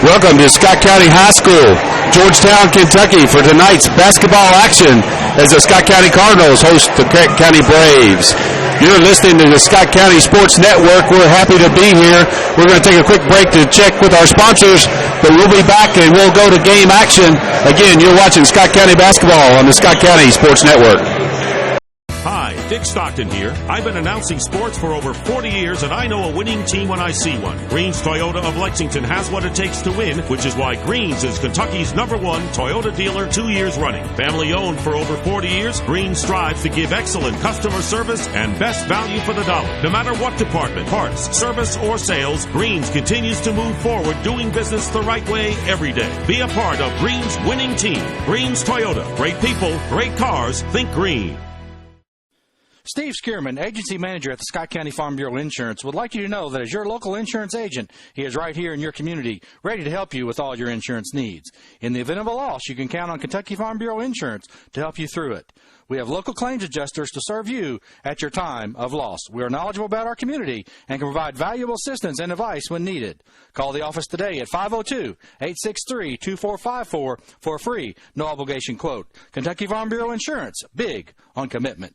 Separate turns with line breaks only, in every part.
Welcome to Scott County High School, Georgetown, Kentucky, for tonight's basketball action as the Scott County Cardinals host the Grant County Braves. You're listening to the Scott County Sports Network. We're happy to be here. We're going to take a quick break to check with our sponsors, but we'll be back and we'll go to game action. Again, you're watching Scott County basketball on the Scott County Sports Network.
Hi, Dick Stockton here. I've been announcing sports for over 40 years, and I know a winning team when I see one. Greens Toyota of Lexington has what it takes to win, which is why Greens is Kentucky's #1 Toyota dealer 2 years running. Family owned for over 40 years, Greens strives to give excellent customer service and best value for the dollar. No matter what department, parts, service, or sales, Greens continues to move forward doing business the right way every day. Be a part of Greens' winning team. Greens Toyota. Great people, great cars. Think green.
Steve Skierman, agency manager at the Scott County Farm Bureau Insurance, would like you to know that as your local insurance agent, he is right here in your community, ready to help you with all your insurance needs. In the event of a loss, you can count on Kentucky Farm Bureau Insurance to help you through it. We have local claims adjusters to serve you at your time of loss. We are knowledgeable about our community and can provide valuable assistance and advice when needed. Call the office today at 502-863-2454 for a free, no-obligation quote. Kentucky Farm Bureau Insurance, big on commitment.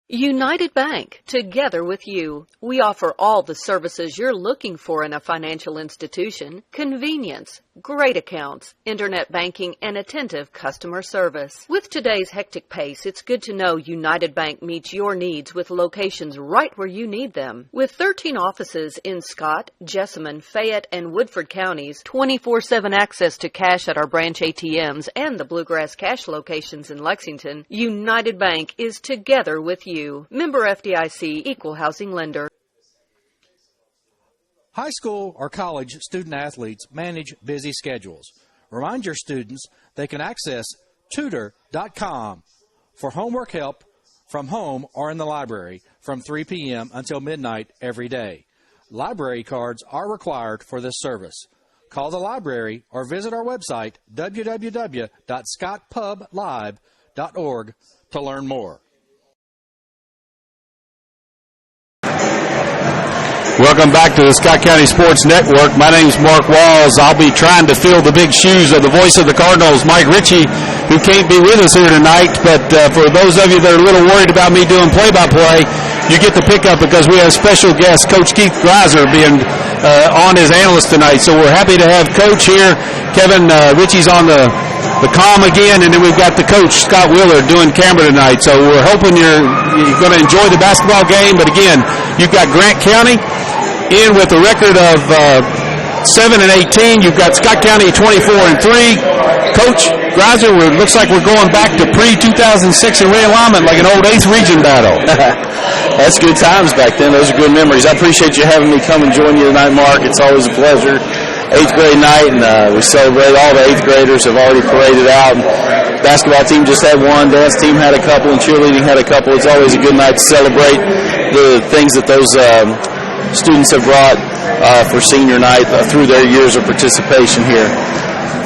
United Bank, together with you. We offer all the services you're looking for in a financial institution: convenience, great accounts, internet banking, and attentive customer service. With today's hectic pace, it's good to know United Bank meets your needs with locations right where you need them. With 13 offices in Scott, Jessamine, Fayette, and Woodford counties, 24/7 access to cash at our branch ATMs and the Bluegrass Cash locations in Lexington, United Bank is together with you. Member FDIC, Equal Housing Lender.
High school or college student-athletes manage busy schedules. Remind your students they can access tutor.com for homework help from home or in the library from 3 p.m. until midnight every day. Library cards are required for this service. Call the library or visit our website, www.scottpublive.org, to learn more.
Welcome back to the Scott County Sports Network. My name's Mark Walls. I'll be trying to fill the big shoes of the voice of the Cardinals, Mike Ritchie, who can't be with us here tonight. But for those of you that are a little worried about me doing play-by-play, you get the pickup because we have special guest, Coach Keith Greiser, being on as analyst tonight. So we're happy to have Coach here. Kevin Ritchie's on the comm again, and then we've got the coach, Scott Wheeler, doing camera tonight. So we're hoping you're going to enjoy the basketball game. But again, you've got Grant County in with a record of 7-18. You've got Scott County 24-3. Coach Greiser, it looks like we're going back to pre-2006 and realignment, like an old 8th region battle.
That's good times back then. Those are good memories. I appreciate you having me come and join you tonight, Mark. It's always a pleasure. 8th grade night, and we celebrate. All the 8th graders have already paraded out. Basketball team just had one. Dance team had a couple, and cheerleading had a couple. It's always a good night to celebrate the things that those students have brought for senior night through their years of participation here.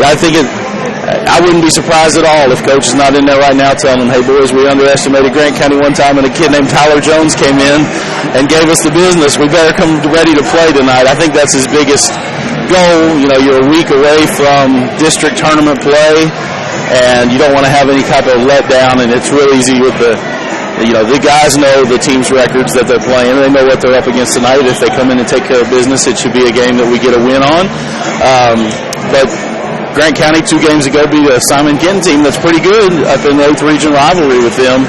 I think I wouldn't be surprised at all if Coach is not in there right now telling them, hey, boys, we underestimated Grant County one time, and a kid named Tyler Jones came in and gave us the business. We better come ready to play tonight. I think that's his biggest goal. You know, you're a week away from district tournament play, and you don't want to have any type of letdown, and it's real easy with the guys know the team's records that they're playing. They know what they're up against tonight. If they come in and take care of business, it should be a game that we get a win on. But Grant County 2 games ago beat a Simon Kenton team that's pretty good up in the 8th region rivalry with them.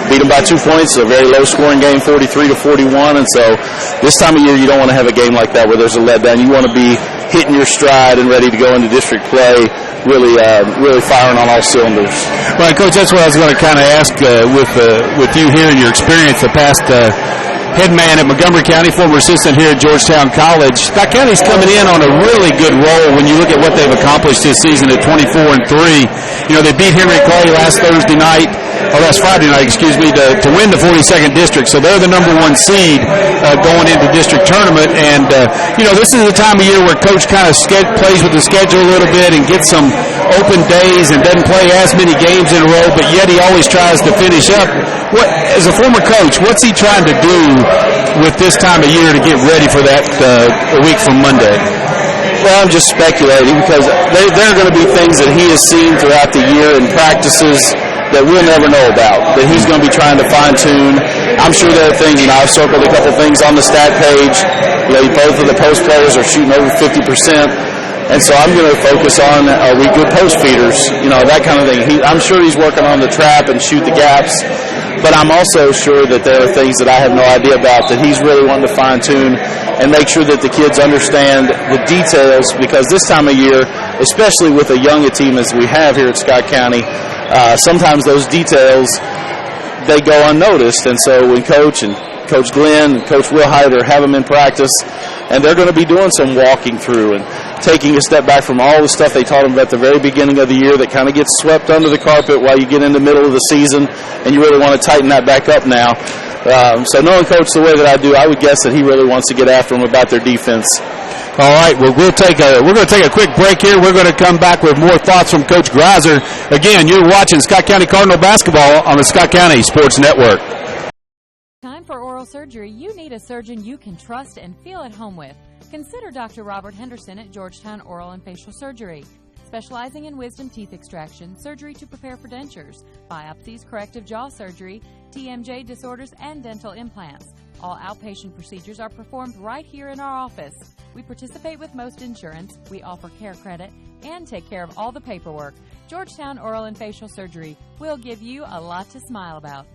Beat them by 2 points, a very low-scoring game, 43-41. And so this time of year, you don't want to have a game like that where there's a letdown. You want to be hitting your stride and ready to go into district play, really firing on all cylinders.
Well, Coach, that's what I was going to kind of ask with you here and your experience, the past head man at Montgomery County, former assistant here at Georgetown College. Scott County's coming in on a really good roll when you look at what they've accomplished this season at 24-3. You know, they beat Henry Clay last Friday night, to win the 42nd district. So they're the #1 seed going into district tournament. And, this is the time of year where Coach kind of plays with the schedule a little bit and gets some open days and doesn't play as many games in a row, but yet he always tries to finish up. As a former coach, what's he trying to do with this time of year to get ready for that a week from Monday?
Well, I'm just speculating because there are going to be things that he has seen throughout the year in practices that we'll never know about, that he's going to be trying to fine-tune. I'm sure there are things, I've circled a couple things on the stat page. Both of the post players are shooting over 50%. And so I'm going to focus on, are we good post feeders? That kind of thing. I'm sure he's working on the trap and shoot the gaps. But I'm also sure that there are things that I have no idea about that he's really wanting to fine-tune and make sure that the kids understand the details, because this time of year, especially with a young team as we have here at Scott County, sometimes those details, they go unnoticed. And so when Coach Glenn and Coach Will Hyder have them in practice, and they're going to be doing some walking through and taking a step back from all the stuff they taught them at the very beginning of the year that kind of gets swept under the carpet while you get in the middle of the season, and you really want to tighten that back up now. So knowing Coach the way that I do, I would guess that he really wants to get after them about their defense.
All right, well, we're going to take a quick break here. We're going to come back with more thoughts from Coach Greiser. Again, you're watching Scott County Cardinal basketball on the Scott County Sports Network.
Time for oral surgery, you need a surgeon you can trust and feel at home with. Consider Dr. Robert Henderson at Georgetown Oral and Facial Surgery. Specializing in wisdom teeth extraction, surgery to prepare for dentures, biopsies, corrective jaw surgery, TMJ disorders, and dental implants. All outpatient procedures are performed right here in our office. We participate with most insurance, we offer care credit, and take care of all the paperwork. Georgetown Oral and Facial Surgery will give you a lot to smile about.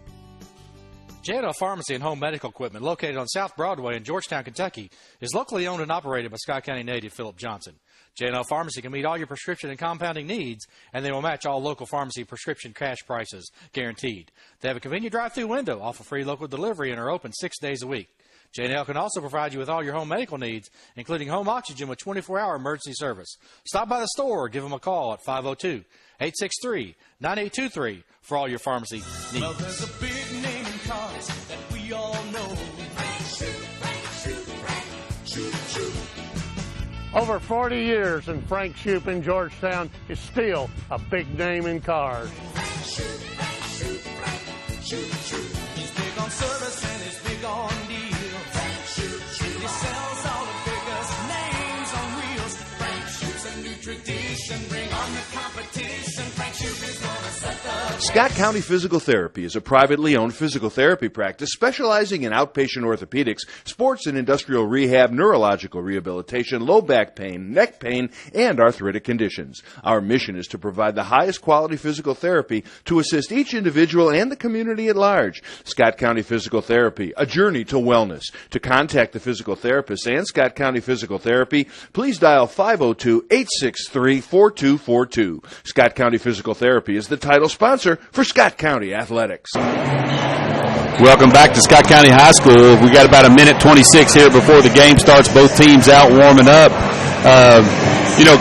J&L Pharmacy and Home Medical Equipment, located on South Broadway in Georgetown, Kentucky, is locally owned and operated by Scott County native Philip Johnson. J&L Pharmacy can meet all your prescription and compounding needs, and they will match all local pharmacy prescription cash prices, guaranteed. They have a convenient drive-through window, offer free local delivery, and are open 6 days a week. J&L can also provide you with all your home medical needs, including home oxygen with 24-hour emergency service. Stop by the store or give them a call at 502-863-9823 for all your pharmacy needs.
Well, there's a big name in cars that we all know.
Over 40 years, and Frank Shoup in Georgetown is still a big name in cars.
He's big on service and he's big on deals. He sells all the biggest names on wheels. Frank Shoup's a new tradition. Bring on the competition. Frank Shoup is gonna set the
Scott County Physical Therapy is a privately owned physical therapy practice specializing in outpatient orthopedics, sports and industrial rehab, neurological rehabilitation, low back pain, neck pain, and arthritic conditions. Our mission is to provide the highest quality physical therapy to assist each individual and the community at large. Scott County Physical Therapy, a journey to wellness. To contact the physical therapist and Scott County Physical Therapy, please dial 502-863-4242. Scott County Physical Therapy is the title sponsor for Scott County Athletics.
Welcome back to Scott County High School. We got about a minute 26 here before the game starts. Both teams out warming up.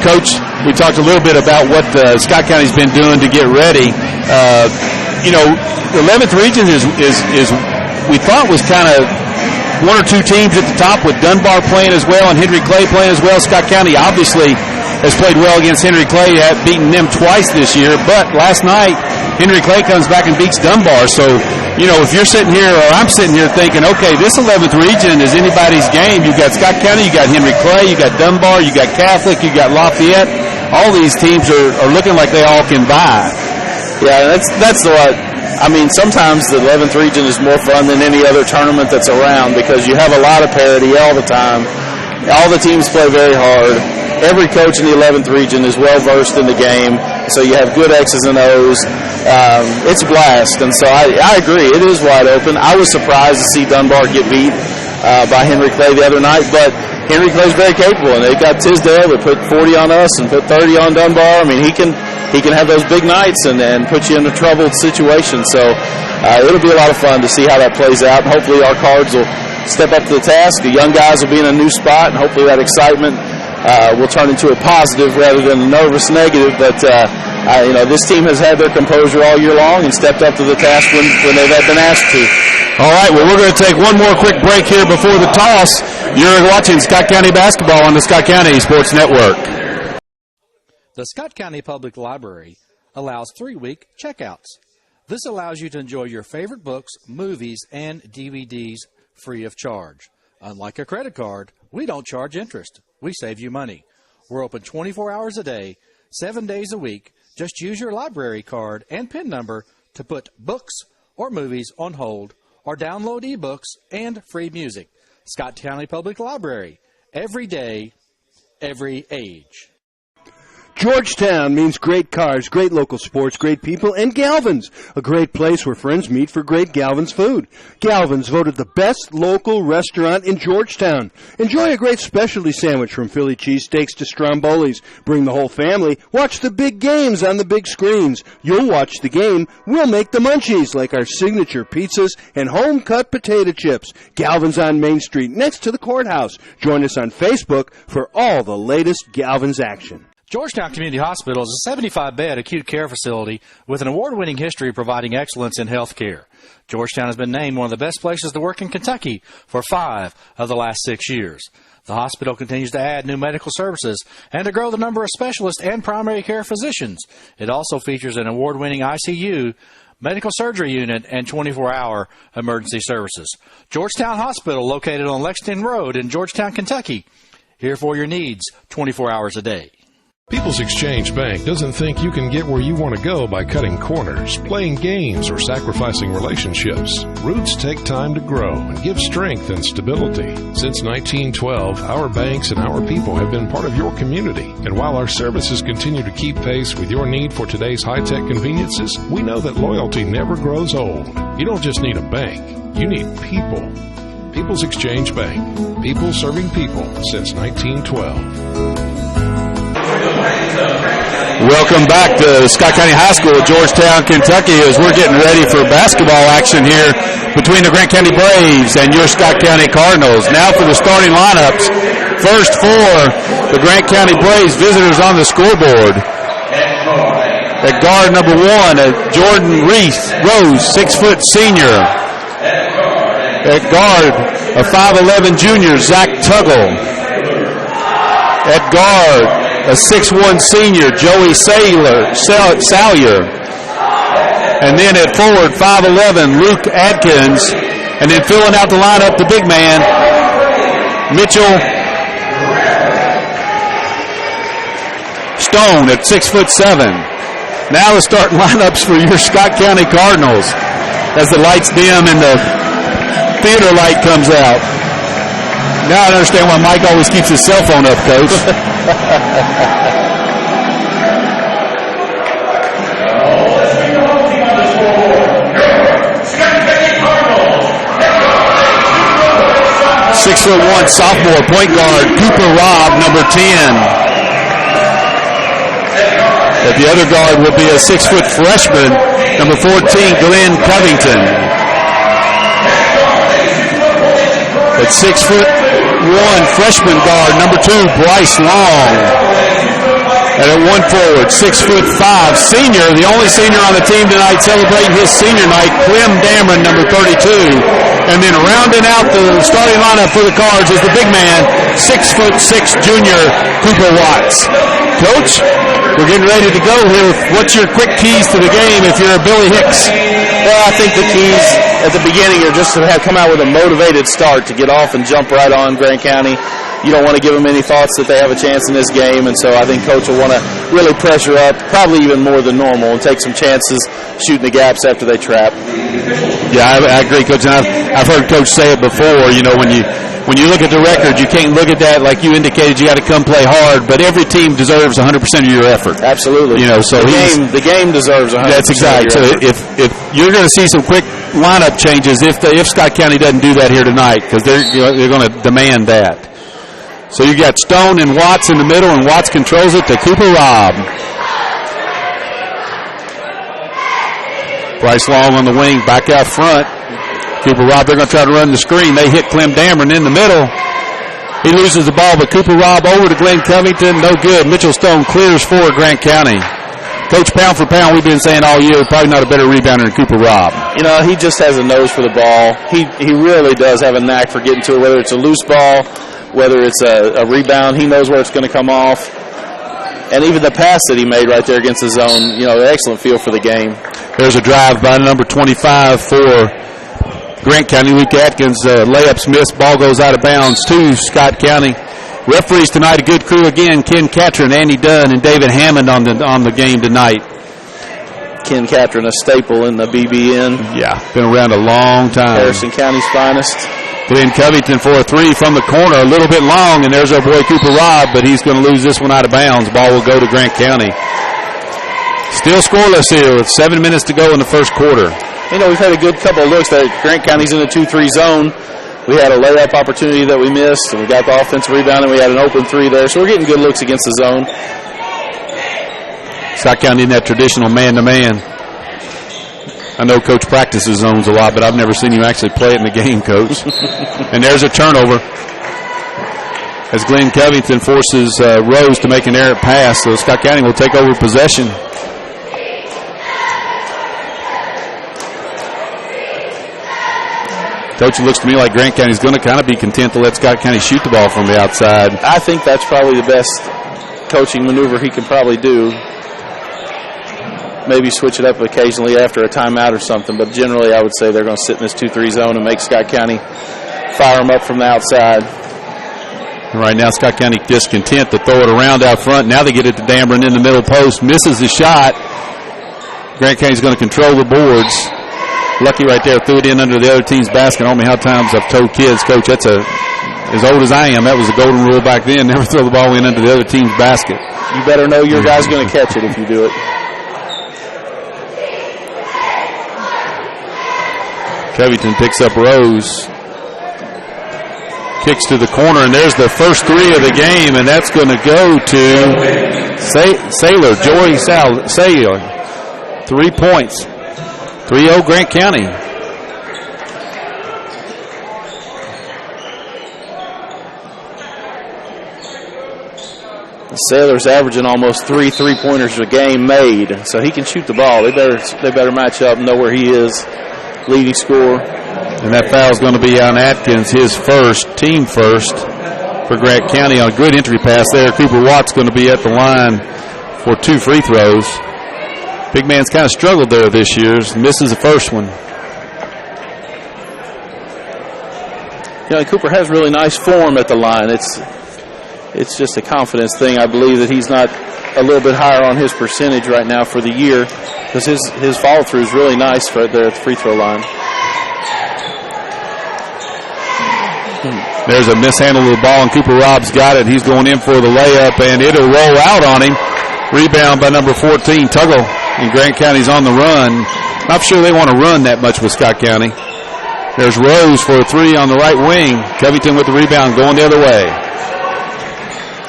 Coach, we talked a little bit about what Scott County's been doing to get ready. The 11th region is we thought was kind of one or two teams at the top, with Dunbar playing as well and Henry Clay playing as well. Scott County obviously has played well against Henry Clay, beaten them twice this year. But last night, Henry Clay comes back and beats Dunbar. So, if you're sitting here, or I'm sitting here thinking, okay, this 11th region is anybody's game. You've got Scott County, you got Henry Clay, you got Dunbar, you got Catholic, you got Lafayette. All these teams are looking like they all can vie.
Yeah, that's what. I mean, sometimes the 11th region is more fun than any other tournament that's around because you have a lot of parity all the time. All the teams play very hard. Every coach in the 11th region is well-versed in the game, so you have good X's and O's. It's a blast, and so I agree. It is wide open. I was surprised to see Dunbar get beat by Henry Clay the other night, but Henry Clay's very capable, and they've got Tisdale that put 40 on us and put 30 on Dunbar. I mean, he can have those big nights and put you in a troubled situation. So it'll be a lot of fun to see how that plays out. And hopefully our Cards will step up to the task. The young guys will be in a new spot, and hopefully that excitement will turn into a positive rather than a nervous negative. But this team has had their composure all year long and stepped up to the task when they've been asked to.
All right, well, we're going to take one more quick break here before the toss. You're watching Scott County basketball on the Scott County Sports Network.
The Scott County Public Library allows 3-week checkouts. This allows you to enjoy your favorite books, movies, and DVDs free of charge. Unlike a credit card, we don't charge interest. We save you money. We're open 24 hours a day, 7 days a week. Just use your library card and PIN number to put books or movies on hold or download ebooks and free music. Scott County Public Library. Every day, every age.
Georgetown means great cars, great local sports, great people, and Galvin's, a great place where friends meet for great Galvin's food. Galvin's voted the best local restaurant in Georgetown. Enjoy a great specialty sandwich from Philly cheesesteaks to Strombolis. Bring the whole family. Watch the big games on the big screens. You'll watch the game. We'll make the munchies like our signature pizzas and home-cut potato chips. Galvin's on Main Street next to the courthouse. Join us on Facebook for all the latest Galvin's action.
Georgetown Community Hospital is a 75-bed acute care facility with an award-winning history providing excellence in health care. Georgetown has been named one of the best places to work in Kentucky for 5 of the last 6 years. The hospital continues to add new medical services and to grow the number of specialists and primary care physicians. It also features an award-winning ICU, medical surgery unit, and 24-hour emergency services. Georgetown Hospital, located on Lexington Road in Georgetown, Kentucky. Here for your needs 24 hours a day.
People's Exchange Bank doesn't think you can get where you want to go by cutting corners, playing games, or sacrificing relationships. Roots take time to grow and give strength and stability. Since 1912, our banks and our people have been part of your community. And while our services continue to keep pace with your need for today's high-tech conveniences, we know that loyalty never grows old. You don't just need a bank, you need people. People's Exchange Bank. People serving people since 1912.
Welcome back to Scott County High School, Georgetown, Kentucky, as we're getting ready for basketball action here between the Grant County Braves and your Scott County Cardinals. Now for the starting lineups. First for the Grant County Braves, visitors on the scoreboard. At guard number 1, Jordan Rose, 6-foot senior. At guard, a 5'11 junior, Zach Tuggle. At guard, a 6'1 senior, Joey Salyer. And then at forward, 5'11, Luke Adkins. And then filling out the lineup, the big man, Mitchell Stone at 6'7". Now the starting lineups for your Scott County Cardinals as the lights dim and the theater light comes out. Now I understand why Mike always keeps his cell phone up, Coach. 6'1" sophomore point guard Cooper Robb, number 10. At the other guard will be a 6-foot freshman, number 14, Glenn Covington. At 6'1", freshman guard, number 2, Bryce Long. And at 1 forward, 6'5", senior, the only senior on the team tonight celebrating his senior night, Clem Dameron, number 32. And then rounding out the starting lineup for the Cards is the big man, 6'6", junior, Cooper Watts. Coach, we're getting ready to go here. What's your quick keys to the game if you're a Billy Hicks?
Well, I think the keys at the beginning are just to come out with a motivated start, to get off and jump right on Grant County. You don't want to give them any thoughts that they have a chance in this game, and so I think Coach will want to really pressure up, probably even more than normal, and take some chances shooting the gaps after they trap.
Yeah, I agree, Coach. And I've heard Coach say it before. You know, when you look at the record, you can't look at that like you indicated. You got to come play hard, but every team deserves 100% of your effort.
Absolutely.
You know, so
the game deserves 100%.
That's exactly. So if you're going to see some quick lineup changes, if Scott County doesn't do that here tonight, because they're going to demand that. So you got Stone and Watts in the middle, and Watts controls it to Cooper Robb. Bryce Long on the wing, back out front. Cooper Robb, they're going to try to run the screen. They hit Clem Dameron in the middle. He loses the ball, but Cooper Robb over to Glenn Covington, no good. Mitchell Stone clears for Grant County. Coach, pound for pound, we've been saying all year, probably not a better rebounder than Cooper Robb.
You know, he just has a nose for the ball. He really does have a knack for getting to it, whether it's a loose ball, whether it's a rebound. He knows where it's going to come off. And even the pass that he made right there against the zone, you know, excellent feel for the game.
There's a drive by number 25 for Grant County. Luke Atkins, layups missed. Ball goes out of bounds to Scott County. Referees tonight, a good crew again. Ken Catron, Andy Dunn, and David Hammond on the game tonight.
Ken Catron, a staple in the BBN.
Yeah, been around a long time.
Harrison County's finest.
Glenn Covington for a three from the corner, a little bit long, and there's our boy Cooper Robb, but he's going to lose this one out of bounds. Ball will go to Grant County. Still scoreless here with 7 minutes to go in the first quarter.
You know, we've had a good couple of looks that Grant County's in a 2-3 zone. We had a layup opportunity that we missed, and we got the offensive rebound, and we had an open three there. So we're getting good looks against the zone.
Scott County in that traditional man-to-man. I know Coach practices zones a lot, but I've never seen him actually play it in the game, Coach. And there's a turnover as Glenn Covington forces Rose to make an errant pass. So Scott County will take over possession. Coach, it looks to me like Grant County's going to kind of be content to let Scott County shoot the ball from the outside.
I think that's probably the best coaching maneuver he can probably do. Maybe switch it up occasionally after a timeout or something, but generally I would say they're going to sit in this 2-3 zone and make Scott County fire them up from the outside.
Right now, Scott County just content to throw it around out front. Now they get it to Dameron in the middle post. Misses the shot. Grant County's going to control the boards. Lucky right there, threw it in under the other team's basket. I don't know how many times I've told kids, Coach, that's as old as I am, that was the golden rule back then. Never throw the ball in under the other team's basket.
You better know your guy's going to catch it if you do it.
Covington picks up Rose. Kicks to the corner, and there's the first three of the game, and that's going to go to Saylor, Joey Saylor. 3 points. 3-0 Grant County.
Saylor's averaging almost 3 3-pointers a game made, so he can shoot the ball. They better match up and know where he is. Leading scorer.
And that foul's going to be on Atkins, his first, team first for Grant County on a good entry pass there. Cooper Watts going to be at the line for 2 free throws. Big man's kind of struggled there this year. Misses the first one.
You know, Cooper has really nice form at the line. It's just a confidence thing. I believe that he's not a little bit higher on his percentage right now for the year because his follow-through is really nice right there at the free throw line.
There's a mishandle of the ball, and Cooper Robb's got it. He's going in for the layup, and it'll roll out on him. Rebound by number 14, Tuggle, and Grant County's on the run. Not sure they want to run that much with Scott County. There's Rose for a three on the right wing. Covington with the rebound going the other way.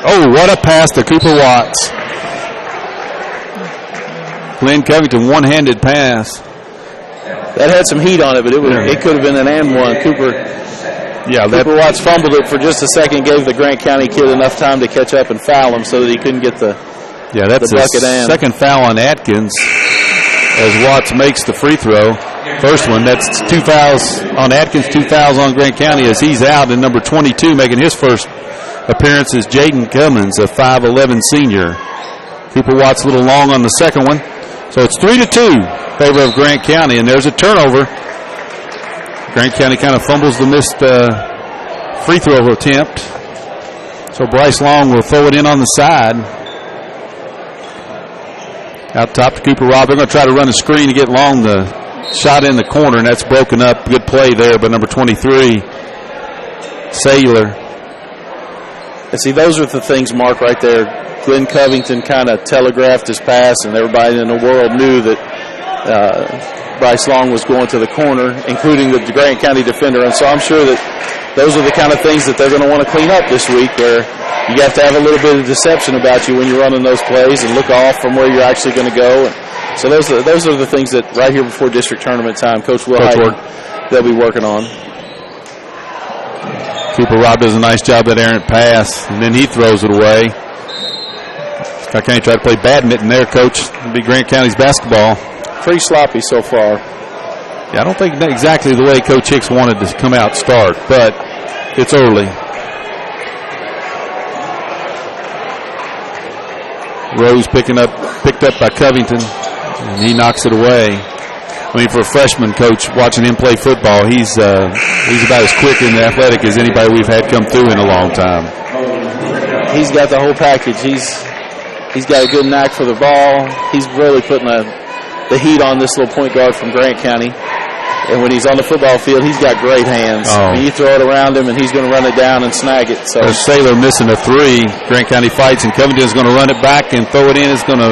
Oh, what a pass to Cooper Watts. Glenn Covington, one-handed pass.
That had some heat on it, but it could have been an and one. Cooper Watts fumbled it for just a second, gave the Grant County kid enough time to catch up and foul him so that he couldn't get the bucket and.
Second foul on Atkins as Watts makes the free throw. First one, that's 2 fouls on Atkins, 2 fouls on Grant County as he's out, and number 22 making his first appearance is Jaden Cummins, a 5'11 senior. Cooper Watts a little long on the second one. So it's 3-2 favor of Grant County, and there's a turnover. Grant County kind of fumbles the missed free throw attempt. So Bryce Long will throw it in on the side. Out top to Cooper Robb. They're going to try to run a screen to get Long the shot in the corner, and that's broken up. Good play there by number 23, Saylor.
And see, those are the things, Mark, right there. Glenn Covington kind of telegraphed his pass, and everybody in the world knew that Bryce Long was going to the corner, including the Grant County defender. And so I'm sure that those are the kind of things that they're going to want to clean up this week, where you have to have a little bit of deception about you when you're running those plays and look off from where you're actually going to go. And so those are the things that right here before district tournament time, Coach Will Hyden, they'll be working on.
Cooper Robb does a nice job at errant pass, and then he throws it away. Scott County tried to play badminton there, Coach. It'll be Grant County's basketball.
Pretty sloppy so far.
Yeah, I don't think exactly the way Coach Hicks wanted to come out start, but it's early. Rose picked up by Covington, and he knocks it away. I mean, for a freshman, Coach, watching him play football, he's about as quick and athletic as anybody we've had come through in a long time.
he's got the whole package. He's got a good knack for the ball. He's really putting the heat on this little point guard from Grant County. And when he's on the football field, he's got great hands.
Oh.
You throw it around him, and he's going to run it down and snag it. So
there's Saylor missing a three. Grant County fights, and Covington's going to run it back and throw it in. It's going to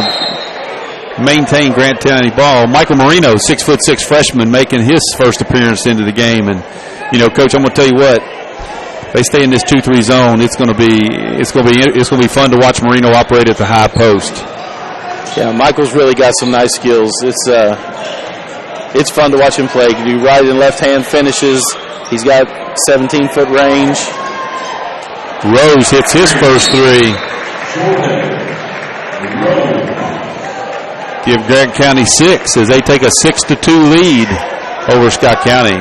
maintain Grant County ball. Michael Marino, 6'6" freshman, making his first appearance into the game. And, you know, Coach, I'm going to tell you what. They stay in this 2-3 zone. It's going to be fun to watch Marino operate at the high post.
Yeah, Michael's really got some nice skills. It's fun to watch him play. He can do right and left hand finishes. He's got 17-foot range.
Rose hits his first three. Give Grant County 6 as they take a 6-2 lead over Scott County.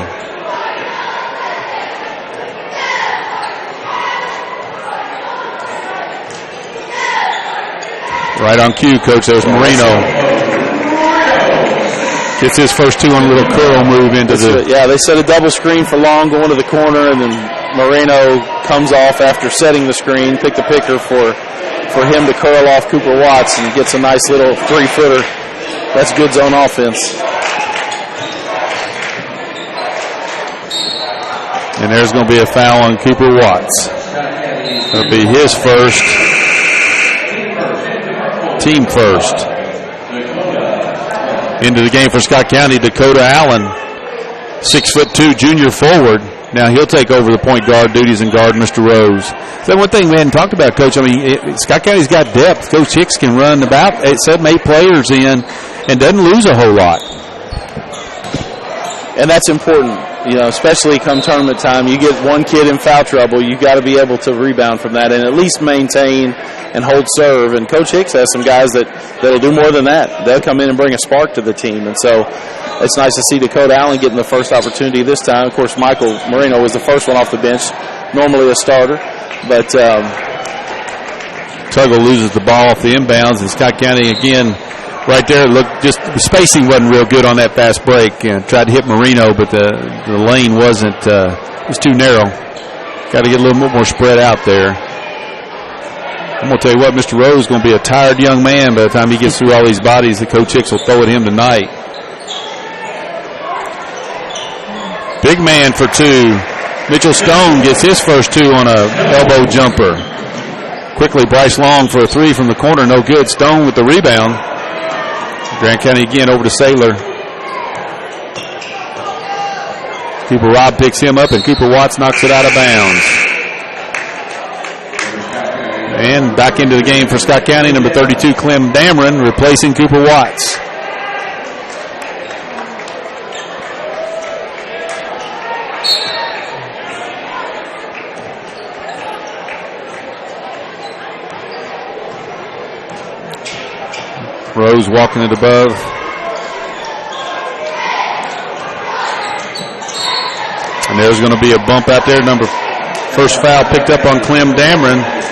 Right on cue, Coach. There's Marino. Gets his first two on a little curl move into the...
Yeah, they set a double screen for Long going to the corner, and then Marino comes off after setting the screen, picked the picker for him to curl off Cooper Watts, and gets a nice little three-footer. That's good zone offense.
And there's going to be a foul on Cooper Watts. That'll be his first. Team first. Into the game for Scott County, Dakota Allen, 6'2", junior forward. Now he'll take over the point guard duties and guard Mr. Rose. So one thing we hadn't talked about, Coach, I mean, Scott County's got depth. Coach Hicks can run about 7-8 players in and doesn't lose a whole lot.
And that's important, you know, especially come tournament time. You get one kid in foul trouble, you've got to be able to rebound from that and at least maintain and hold serve. And Coach Hicks has some guys that'll do more than that. They'll come in and bring a spark to the team. And so it's nice to see Dakota Allen getting the first opportunity this time. Of course, Michael Marino was the first one off the bench, normally a starter. But
Tuggle loses the ball off the inbounds, and Scott County again right there. Look, just the spacing wasn't real good on that fast break. Tried to hit Marino, but the lane wasn't. It was too narrow. Got to get a little more spread out there. I'm going to tell you what, Mr. Rose is going to be a tired young man by the time he gets through all these bodies that Coach Hicks will throw at him tonight. Big man for two. Mitchell Stone gets his first two on a elbow jumper. Quickly, Bryce Long for a three from the corner. No good. Stone with the rebound. Grant County again over to Saylor. Cooper Robb picks him up, and Cooper Watts knocks it out of bounds. And back into the game for Scott County, number 32, Clem Dameron, replacing Cooper Watts. Rose walking it above. And there's going to be a bump out there. First foul picked up on Clem Dameron.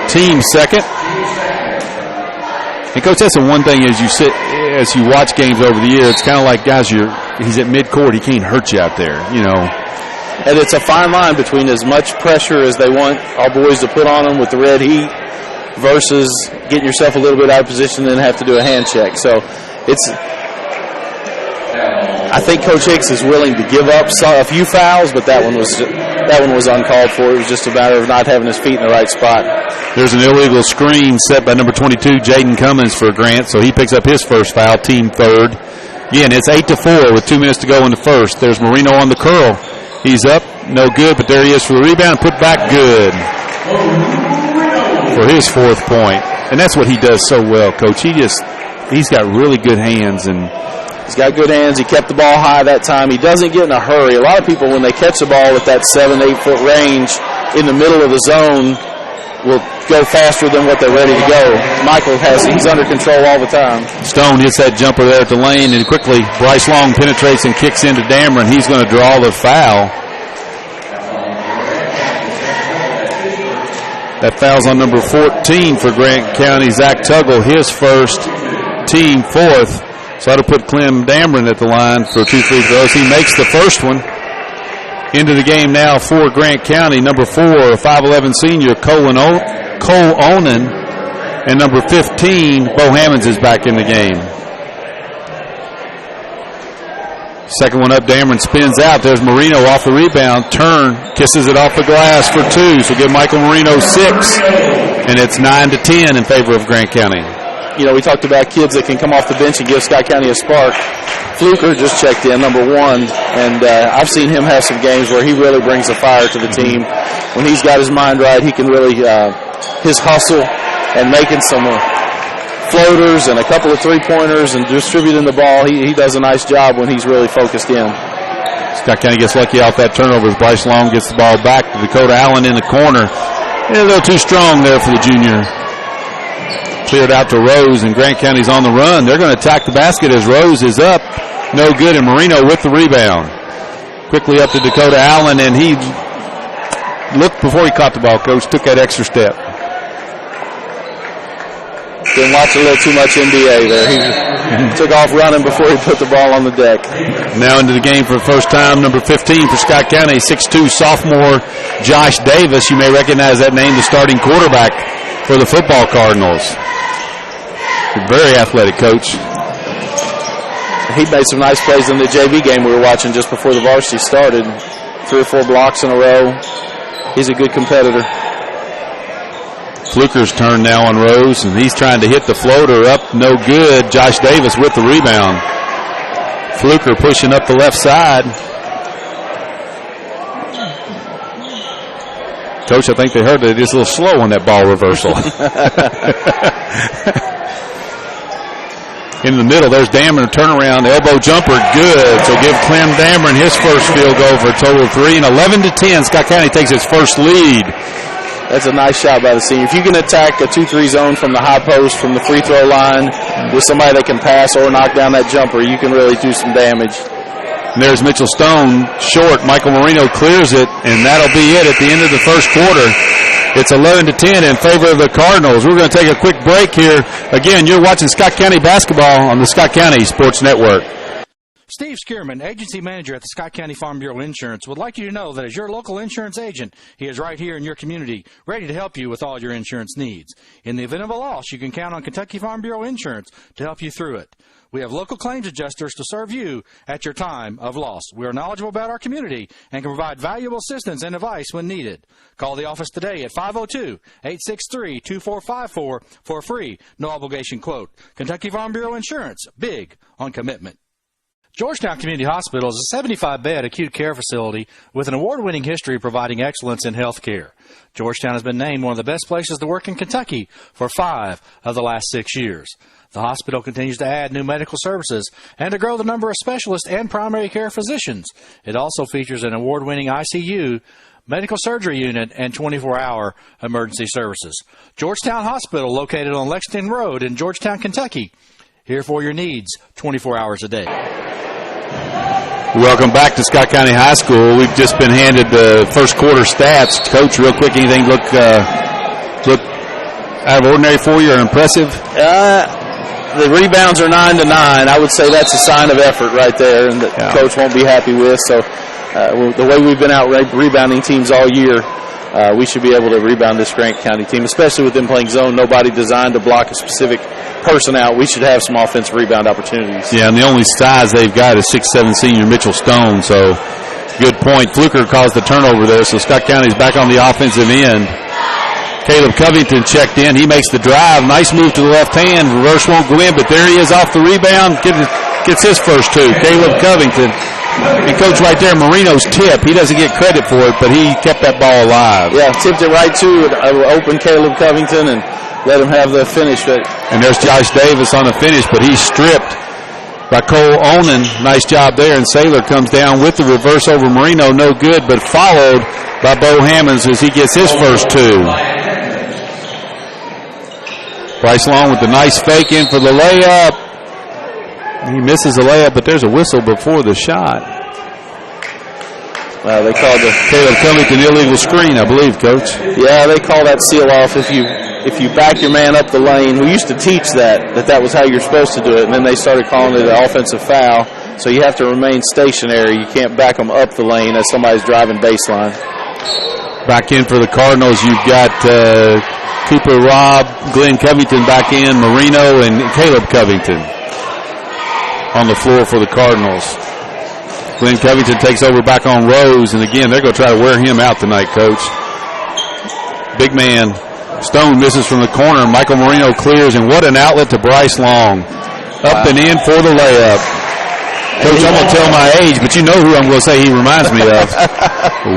Team second. And Coach, that's the one thing as you watch games over the year, it's kind of like, guys, he's at midcourt. He can't hurt you out there, you know.
And it's a fine line between as much pressure as they want our boys to put on them with the red heat versus getting yourself a little bit out of position and have to do a hand check. So I think Coach Hicks is willing to give up a few fouls, but that one was uncalled for. It was just a matter of not having his feet in the right spot.
There's an illegal screen set by number 22, Jaden Cummins, for Grant, so he picks up his first foul, team third. Again, it's 8-4 with 2 minutes to go in the first. There's Marino on the curl. He's up, no good, but there he is for the rebound, put back good for his fourth point. And that's what he does so well, Coach. He's got really good hands, and
he's got good hands. He kept the ball high that time. He doesn't get in a hurry. A lot of people, when they catch the ball at that 7-8 foot range in the middle of the zone, will go faster than what they're ready to go. Michael he's under control all the time.
Stone hits that jumper there at the lane, and quickly Bryce Long penetrates and kicks into Dameron. He's going to draw the foul. That foul's on number 14 for Grant County, Zach Tuggle, his first, team fourth. So that'll put Clem Dameron at the line for 2 free throws. He makes the first one. Into the game now for Grant County, number 4, a 5'11 senior, Colin Oath. Cole Onan, and number 15, Bo Hammonds, is back in the game. Second one up, Dameron spins out. There's Marino off the rebound. Turn, kisses it off the glass for 2. So give Michael Marino 6. And it's 9-10 in favor of Grant County.
You know, we talked about kids that can come off the bench and give Scott County a spark. Fluker just checked in, number 1. And I've seen him have some games where he really brings a fire to the team. When he's got his mind right, he can really, his hustle and making some floaters and a couple of three-pointers and distributing the ball. He does a nice job when he's really focused in.
Scott County gets lucky off that turnover as Bryce Long gets the ball back to Dakota Allen in the corner. A little too strong there for the junior. Cleared out to Rose, and Grant County's on the run. They're going to attack the basket as Rose is up. No good, and Marino with the rebound. Quickly up to Dakota Allen, and he looked before he caught the ball, Coach, took that extra step.
Been watching a little too much NBA there. He took off running before he put the ball on the deck.
Now into the game for the first time, number 15 for Scott County, 6'2" sophomore Josh Davis. You may recognize that name, the starting quarterback for the football Cardinals. Very athletic coach.
He made some nice plays in the JV game we were watching just before the varsity started. 3 or 4 blocks in a row. He's a good competitor.
Fluker's turn now on Rose, and he's trying to hit the floater up. No good. Josh Davis with the rebound. Fluker pushing up the left side. Coach, I think they heard that it's a little slow on that ball reversal. In the middle, there's Dameron, turnaround, elbow jumper, good. So give Clem Dameron his first field goal for a total of 3. And 11-10, Scott County takes its first lead.
That's a nice shot by the senior. If you can attack a 2-3 zone from the high post, from the free throw line, with somebody that can pass or knock down that jumper, you can really do some damage.
And there's Mitchell Stone, short. Michael Marino clears it, and that'll be it at the end of the first quarter. It's 11-10 in favor of the Cardinals. We're going to take a quick break here. Again, you're watching Scott County basketball on the Scott County Sports Network.
Steve Skierman, agency manager at the Scott County Farm Bureau Insurance, would like you to know that as your local insurance agent, he is right here in your community, ready to help you with all your insurance needs. In the event of a loss, you can count on Kentucky Farm Bureau Insurance to help you through it. We have local claims adjusters to serve you at your time of loss. We are knowledgeable about our community and can provide valuable assistance and advice when needed. Call the office today at 502-863-2454 for a free, no-obligation quote. Kentucky Farm Bureau Insurance, big on commitment. Georgetown Community Hospital is a 75-bed acute care facility with an award-winning history providing excellence in health care. Georgetown has been named one of the best places to work in Kentucky for 5 of the last 6 years. The hospital continues to add new medical services and to grow the number of specialists and primary care physicians. It also features an award-winning ICU, medical surgery unit, and 24-hour emergency services. Georgetown Hospital, located on Lexington Road in Georgetown, Kentucky. Here for your needs 24 hours a day.
Welcome back to Scott County High School. We've just been handed the first quarter stats. Coach, real quick, anything look out of ordinary for you or impressive?
The rebounds are 9-9. I would say that's a sign of effort right there, and that Coach won't be happy with. So the way we've been out rebounding teams all year, we should be able to rebound this Grant County team, especially with them playing zone. Nobody designed to block a specific person out. We should have some offensive rebound opportunities.
Yeah, and the only size they've got is 6'7" senior Mitchell Stone, so good point. Fluker caused the turnover there, so Scott County's back on the offensive end. Caleb Covington checked in. He makes the drive. Nice move to the left hand. Reverse won't go in, but there he is off the rebound. Gets his first 2. Caleb Covington. And Coach, right there, Marino's tip. He doesn't get credit for it, but he kept that ball alive.
Yeah, tipped it right to open Caleb Covington and let him have the finish.
And there's Josh Davis on the finish, but he's stripped by Cole Onan. Nice job there, and Saylor comes down with the reverse over Marino. No good, but followed by Bo Hammonds as he gets his first 2. Bryce Long with the nice fake in for the layup. He misses the layup, but there's a whistle before the shot.
They called the
Caleb Covington illegal screen, I believe, Coach.
Yeah, they call that seal off if you back your man up the lane. We used to teach that was how you're supposed to do it, and then they started calling it an offensive foul. So you have to remain stationary. You can't back them up the lane as somebody's driving baseline.
Back in for the Cardinals, you've got Cooper Robb, Glenn Covington back in, Marino, and Caleb Covington on the floor for the Cardinals. Glenn Covington takes over back on Rose, and again, they're going to try to wear him out tonight, Coach. Big man. Stone misses from the corner. Michael Marino clears, and what an outlet to Bryce Long. Up and in for the layup. Coach, I'm going to tell my age, but you know who I'm going to say he reminds me of.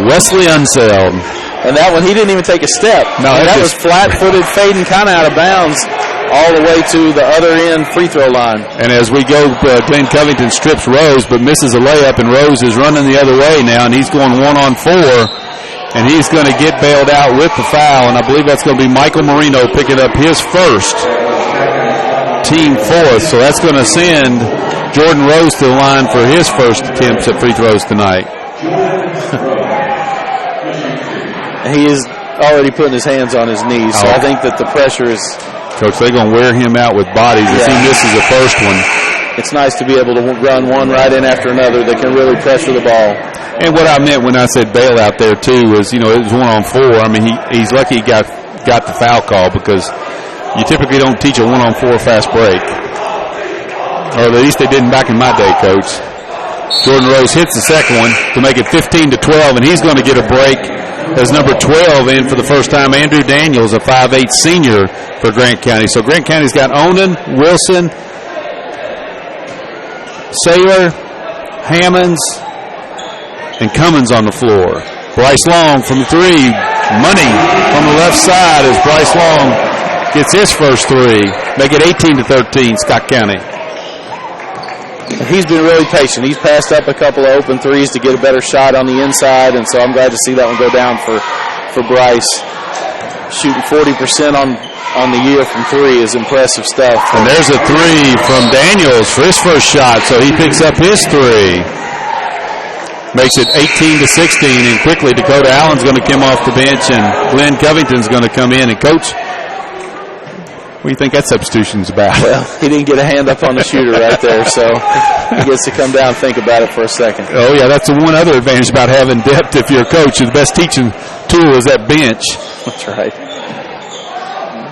Wesley Unseld.
And that one, he didn't even take a step.
No,
that was flat-footed, fading kind of out of bounds all the way to the other end free throw line.
And as we go, Glenn Covington strips Rose, but misses a layup, and Rose is running the other way now, and he's going 1-on-4. And he's going to get bailed out with the foul, and I believe that's going to be Michael Marino picking up his first, team fourth. So that's going to send Jordan Rose to the line for his first attempts at free throws tonight.
He is already putting his hands on his knees, so I think that the pressure is...
Coach, they're going to wear him out with bodies if he misses the first one.
It's nice to be able to run one right in after another that can really pressure the ball.
And what I meant when I said bailout there, too, was, it was 1-on-4. I mean, he's lucky he got the foul call because you typically don't teach a 1-on-4 fast break. Or at least they didn't back in my day, Coach. Jordan Rose hits the second one to make it 15-12, and he's going to get a break as number 12 in for the first time. Andrew Daniels, a 5'8 senior for Grant County. So Grant County's got Onan, Wilson, Saylor, Hammonds, and Cummins on the floor. Bryce Long from 3. Money from the left side as Bryce Long gets his first 3. Make it 18-13, Scott County.
He's been really patient. He's passed up a couple of open threes to get a better shot on the inside, and so I'm glad to see that one go down for Bryce. Shooting 40% on the year from 3 is impressive stuff.
And there's a 3 from Daniels for his first shot, so he picks up his 3. Makes it 18-16, and quickly Dakota Allen's going to come off the bench, and Glenn Covington's going to come in. And, Coach, what do you think that substitution's about?
Well, he didn't get a hand up on the shooter right there, so he gets to come down and think about it for a second.
Oh, yeah, that's the one other advantage about having depth if you're a coach. The best teaching tool is that bench.
That's right.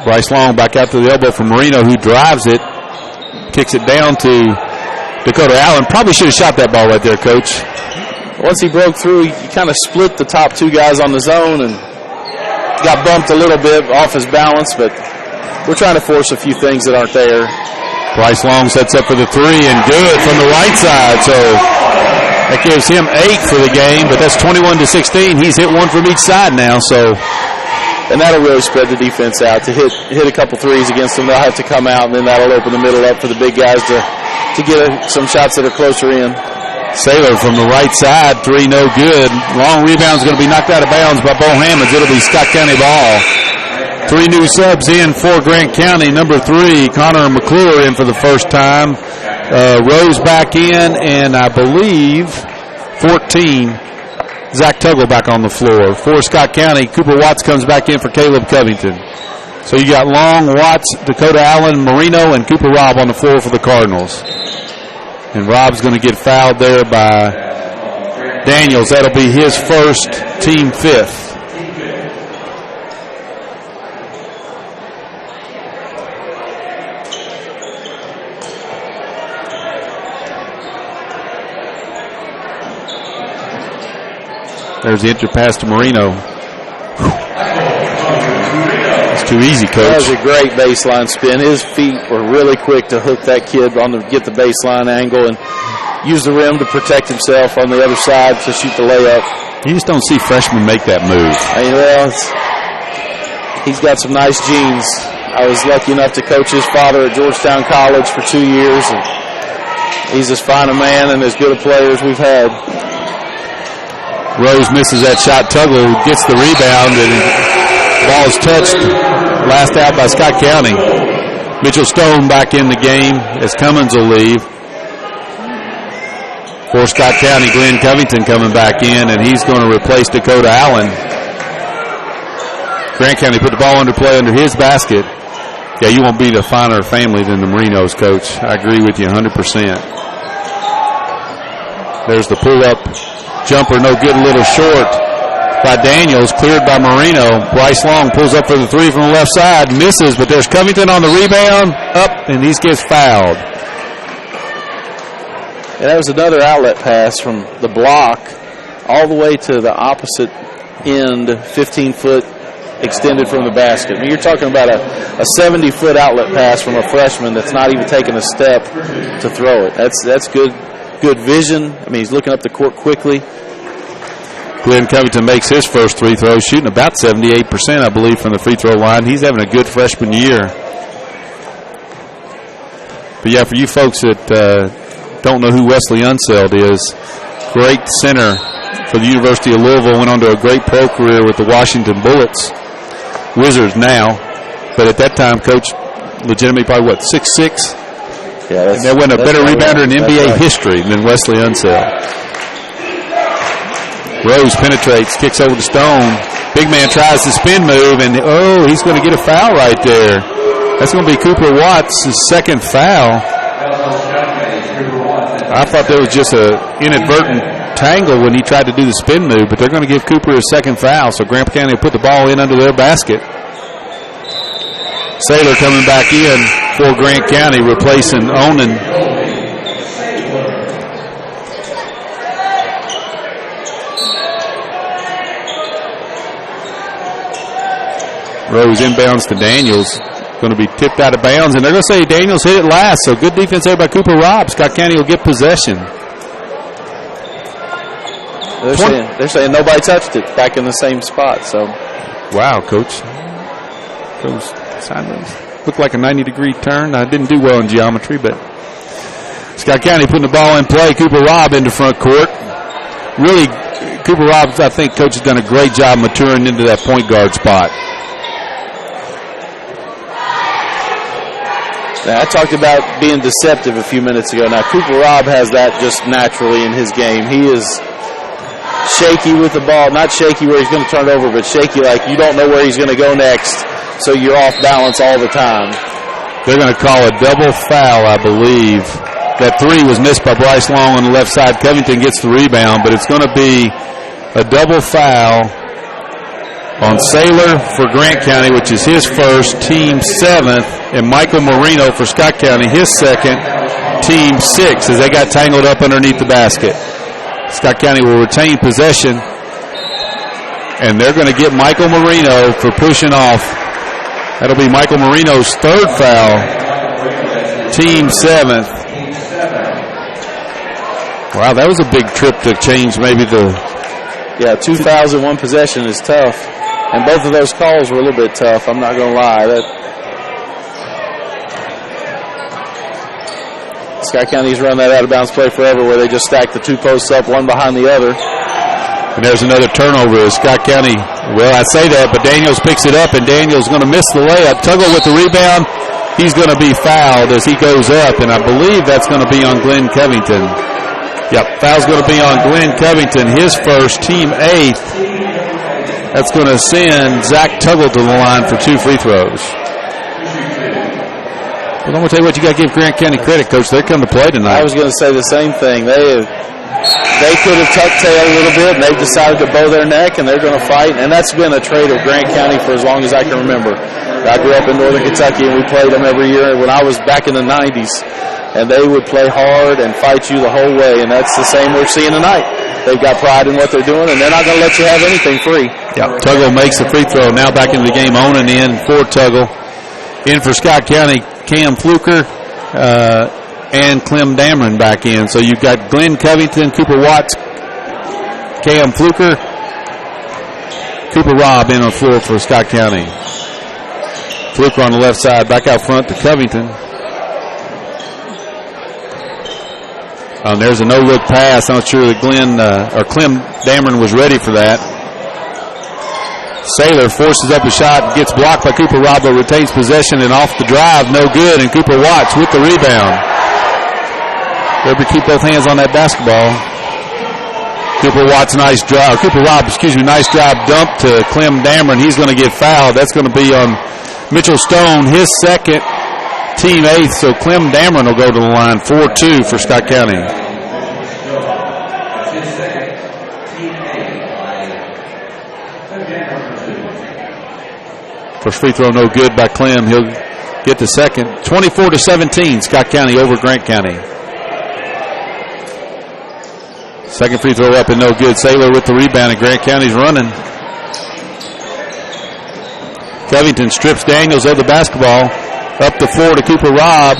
Bryce Long back out to the elbow from Marino, who drives it, kicks it down to Dakota Allen. Probably should have shot that ball right there, Coach.
Once he broke through, he kind of split the top 2 guys on the zone and got bumped a little bit off his balance, but we're trying to force a few things that aren't there.
Bryce Long sets up for the 3, and good from the right side, so that gives him 8 for the game, but that's 21-16. He's hit 1 from each side now, so...
And that'll really spread the defense out. To hit a couple threes against them, they'll have to come out, and then that'll open the middle up for the big guys to get some shots that are closer in.
Saylor from the right side, 3 no good. Long rebound's going to be knocked out of bounds by Bo Hammonds. It'll be Scott County ball. 3 new subs in for Grant County. Number 3, Connor McClure in for the first time. Rose back in, and I believe 14, Zach Tuggle back on the floor. For Scott County, Cooper Watts comes back in for Caleb Covington. So you got Long, Watts, Dakota Allen, Marino, and Cooper Robb on the floor for the Cardinals. And Robb's going to get fouled there by Daniels. That'll be his first, team 5th. There's the entry pass to Marino. It's too easy, Coach.
That was a great baseline spin. His feet were really quick to hook that kid get the baseline angle and use the rim to protect himself on the other side to shoot the layup.
You just don't see freshmen make that move.
He's got some nice genes. I was lucky enough to coach his father at Georgetown College for 2 years, and he's as fine a man and as good a player as we've had.
Rose misses that shot. Tuggle gets the rebound, and the ball is touched. Last out by Scott County. Mitchell Stone back in the game as Cummins will leave. For Scott County, Glenn Covington coming back in, and he's going to replace Dakota Allen. Grant County put the ball under play under his basket. Yeah, you won't beat a finer family than the Marinos, Coach. I agree with you 100%. There's the pull-up jumper, no good, a little short. by Daniels, cleared by Marino. Bryce Long pulls up for the three from the left side, misses, but there's Covington on the rebound, up, and he gets fouled.
And that was another outlet pass from the block all the way to the opposite end, 15-foot extended from the basket. I mean, you're talking about a 70-foot outlet pass from a freshman that's not even taking a step to throw it. That's good vision. I mean, he's looking up the court quickly.
Glenn Covington makes his first free throw, shooting about 78%, I believe, from the free throw line. He's having a good freshman year. But, yeah, for you folks that don't know who Wesley Unseld is, great center for the University of Louisville, went on to a great pro career with the Washington Bullets. Wizards now, but at that time, Coach, legitimately probably, 6'6"?
Yeah,
and there wasn't a better rebounder in NBA history than Wesley Unseld. Rose penetrates, kicks over to Stone. Big man tries to spin move, and he's going to get a foul right there. That's going to be Cooper Watts' second foul. I thought there was just an inadvertent tangle when he tried to do the spin move, but they're going to give Cooper a second foul, so Grant County will put the ball in under their basket. Saylor coming back in for Grant County, replacing Onan. Rose inbounds to Daniels. Going to be tipped out of bounds, and they're going to say Daniels hit it last, so good defense there by Cooper Robb. Scott County will get possession.
They're saying nobody touched it, back in the same spot. So,
wow, Coach. Goes sideways. Looked like a 90-degree turn. I didn't do well in geometry, but Scott County putting the ball in play. Cooper Robb into front court. Really, Cooper Robb, I think, Coach has done a great job maturing into that point guard spot.
Now, I talked about being deceptive a few minutes ago. Now, Cooper Robb has that just naturally in his game. He is shaky with the ball. Not shaky where he's going to turn it over, but shaky like you don't know where he's going to go next, so you're off balance all the time.
They're going to call a double foul, I believe. That three was missed by Bryce Long on the left side. Covington gets the rebound, but it's going to be a double foul on Saylor for Grant County, which is his first, team seventh, and Michael Marino for Scott County, his second, team sixth, as they got tangled up underneath the basket. Scott County will retain possession, and they're going to get Michael Marino for pushing off. That'll be Michael Marino's third foul, team seventh. Wow, that was a big trip to change maybe the...
Yeah, 2 fouls in one possession is tough. And both of those calls were a little bit tough, I'm not going to lie. Scott County's run that out-of-bounds play forever where they just stack the two posts up, one behind the other.
And there's another turnover as Scott County, well, I say that, but Daniels picks it up, and Daniels going to miss the layup. Tuggle with the rebound. He's going to be fouled as he goes up, and I believe that's going to be on Glenn Covington. Yep, foul's going to be on Glenn Covington, his first, team eighth. That's going to send Zach Tuggle to the line for 2 free throws. Well, I'm going to tell you what, you got to give Grant County credit, Coach. They're coming to play tonight.
I was going to say the same thing. They could have tucked tail a little bit, and they've decided to bow their neck, and they're going to fight. And that's been a trait of Grant County for as long as I can remember. I grew up in northern Kentucky, and we played them every year when I was back in the 90s. And they would play hard and fight you the whole way, and that's the same we're seeing tonight. They've got pride in what they're doing, and they're not going to let you have anything free.
Yep, Tuggle makes the free throw. Now back into the game, Onan in for Tuggle. In for Scott County, Cam Fluker and Clem Dameron back in. So you've got Glenn Covington, Cooper Watts, Cam Fluker, Cooper Robb in on the floor for Scott County. Fluker on the left side, back out front to Covington. There's a no-look pass. I'm not sure that Clem Dameron was ready for that. Saylor forces up a shot, gets blocked by Cooper Robb, but retains possession, and off the drive, no good, and Cooper Watts with the rebound. Better keep both hands on that basketball. Cooper Watts, nice drive. Cooper Robb, nice drive dump to Clem Dameron. He's going to get fouled. That's going to be on Mitchell Stone, his second, team eighth, so Clem Dameron will go to the line, 4-2 for Scott County. First free throw no good by Clem. He'll get the second. 24-17, Scott County over Grant County. Second free throw up and no good. Saylor with the rebound, and Grant County's running. Covington strips Daniels of the basketball. Up the floor to Cooper Robb.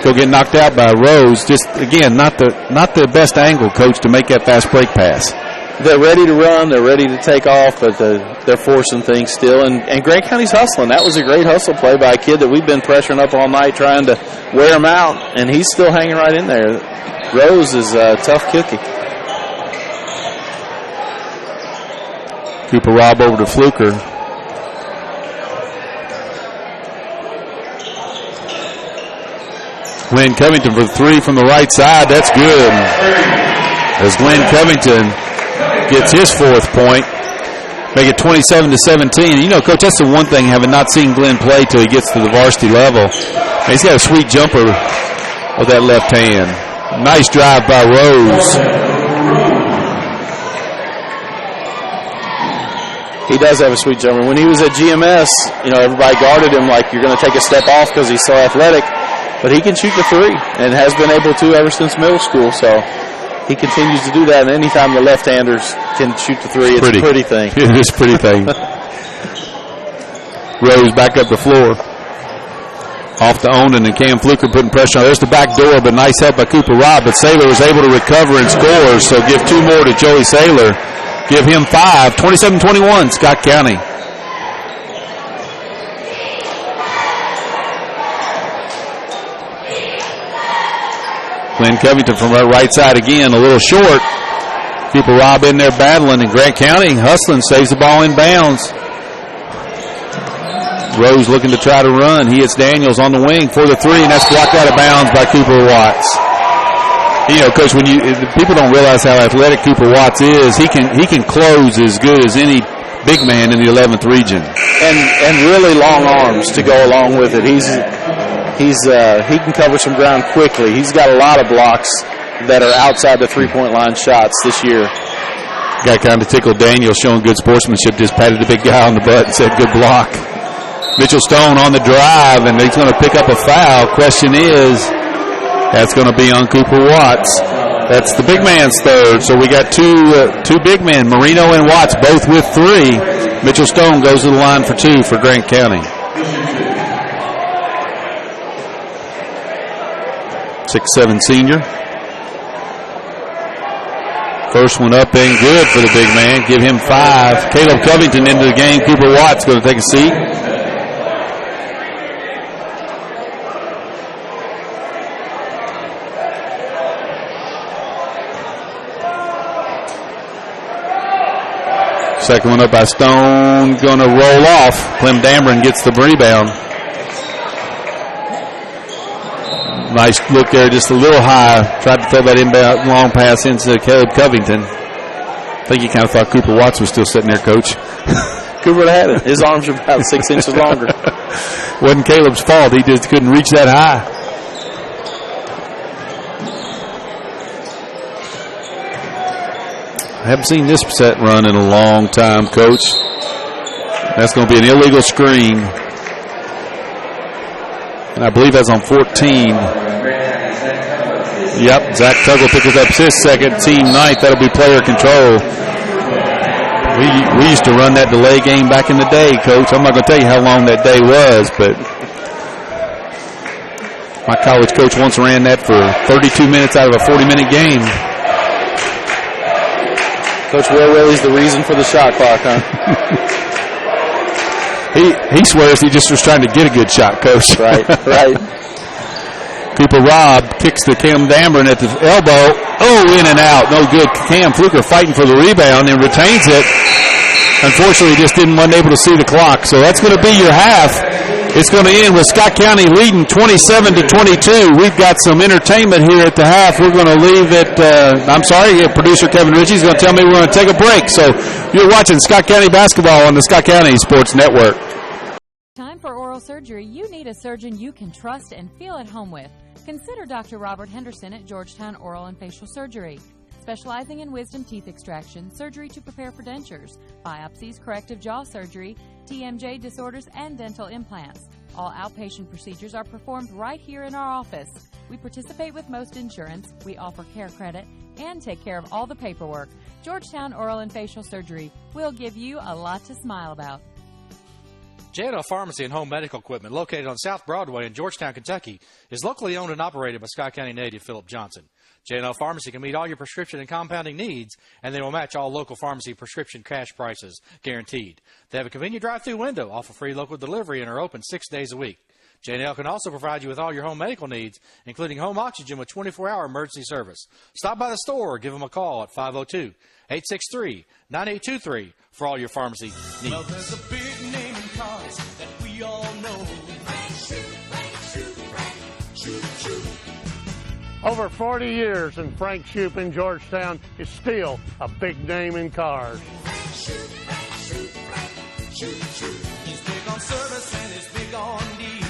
He'll get knocked out by Rose. Just, again, not the best angle, Coach, to make that fast break pass.
They're ready to run. They're ready to take off, but they're forcing things still. And Grant County's hustling. That was a great hustle play by a kid that we've been pressuring up all night trying to wear him out, and he's still hanging right in there. Rose is a tough cookie.
Cooper Robb over to Fluker. Glenn Covington for three from the right side. That's good. As Glenn Covington gets his fourth point, make it 27-17. You know, Coach, that's the one thing, having not seen Glenn play till he gets to the varsity level. He's got a sweet jumper with that left hand. Nice drive by Rose.
He does have a sweet jumper. When he was at GMS, you know, everybody guarded him like you're going to take a step off because he's so athletic. But he can shoot the three and has been able to ever since middle school. So he continues to do that. And anytime the left-handers can shoot the three, it's a pretty thing.
It is a pretty thing. Rose back up the floor. Off to Onan and Cam Fluker putting pressure on. There's the back door, but nice help by Cooper Robb. But Saylor was able to recover and score. So give two more to Joey Saylor. Give him 5. 27-21, Scott County. Glenn Covington from our right side again, a little short. Cooper Robb in there battling, and Grant County hustling, saves the ball in bounds. Rose looking to try to run. He hits Daniels on the wing for the three, and that's blocked out of bounds by Cooper Watts. You know, Coach, when people don't realize how athletic Cooper Watts is, he can close as good as any big man in the 11th region.
And really long arms to go along with it. He can cover some ground quickly. He's got a lot of blocks that are outside the three-point line shots this year.
Got kind of tickled Daniels, showing good sportsmanship, just patted the big guy on the butt and said, good block. Mitchell Stone on the drive, and he's going to pick up a foul. Question is, that's going to be on Cooper Watts. That's the big man's third. So we got two big men, Marino and Watts, both with three. Mitchell Stone goes to the line for two for Grant County. 6'7" senior. First one up and good for the big man. Give him 5. Caleb Covington into the game. Cooper Watts going to take a seat. Second one up by Stone. Going to roll off. Clem Dameron gets the rebound. Nice look there, just a little high. Tried to throw that inbound long pass into Caleb Covington. I think he kind of thought Cooper Watts was still sitting there, Coach.
Cooper had it. His arms are about 6 inches longer.
Wasn't Caleb's fault. He just couldn't reach that high. I haven't seen this set run in a long time, Coach. That's going to be an illegal screen. And I believe that's on 14. Yep, Zach Tuggle picks up his second, team ninth. That'll be player control. We used to run that delay game back in the day, Coach. I'm not going to tell you how long that day was, but my college coach once ran that for 32 minutes out of a 40-minute game.
Coach Will Willie's the reason for the shot clock, huh?
He swears he just was trying to get a good shot, Coach.
Right.
Cooper Robb kicks to Cam Dameron at the elbow. Oh, in and out. No good. Cam Fluker fighting for the rebound and retains it. Unfortunately, just wasn't able to see the clock. So that's going to be your half. It's going to end with Scott County leading 27-22. We've got some entertainment here at the half. We're going to leave it. Producer Kevin Ritchie is going to tell me we're going to take a break. So you're watching Scott County basketball on the Scott County Sports Network.
Time for oral surgery. You need a surgeon you can trust and feel at home with. Consider Dr. Robert Henderson at Georgetown Oral and Facial Surgery. Specializing in wisdom teeth extraction, surgery to prepare for dentures, biopsies, corrective jaw surgery, TMJ disorders, and dental implants. All outpatient procedures are performed right here in our office. We participate with most insurance, we offer care credit, and take care of all the paperwork. Georgetown Oral and Facial Surgery will give you a lot to smile about.
J&L Pharmacy and Home Medical Equipment, located on South Broadway in Georgetown, Kentucky, is locally owned and operated by Scott County native Philip Johnson. J&L Pharmacy can meet all your prescription and compounding needs, and they will match all local pharmacy prescription cash prices, guaranteed. They have a convenient drive-through window, offer free local delivery, and are open 6 days a week. J&L can also provide you with all your home medical needs, including home oxygen with 24-hour emergency service. Stop by the store or give them a call at 502-863-9823 for all your pharmacy needs.
Well, there's a big name in cars that we all know.
Over 40 years, and Frank Shoup in Georgetown is still a big name in cars.
He's big on service and he's big on deals.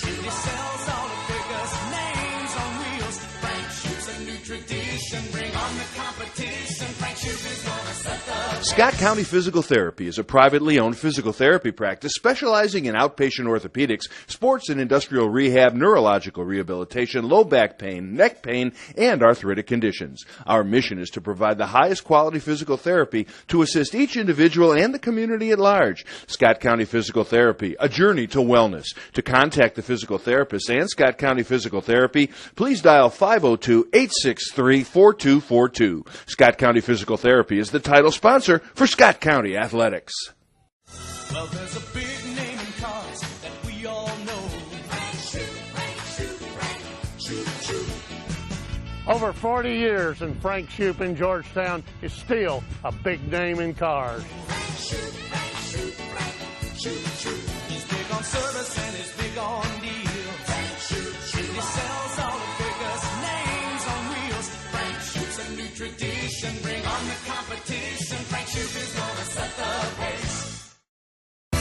He sells all the biggest names on wheels. Frank Shoup's a new tradition. Bring on the competition. Frank Shoup is gonna set the
Scott County Physical Therapy is a privately owned physical therapy practice specializing in outpatient orthopedics, sports and industrial rehab, neurological rehabilitation, low back pain, neck pain, and arthritic conditions. Our mission is to provide the highest quality physical therapy to assist each individual and the community at large. Scott County Physical Therapy, a journey to wellness. To contact the physical therapist and Scott County Physical Therapy, please dial 502-863-4242. Scott County Physical Therapy is the title sponsor for Scott County Athletics.
Well, there's a big name in cars that we all know.
Over 40 years, and Frank Shoup in Georgetown is still a big name in cars.
He's big on service and he's big on deals. He sells all the biggest names on wheels. Frank Shoup's a new tradition. Bring on the competition. Frank Shoup is gonna set the pace.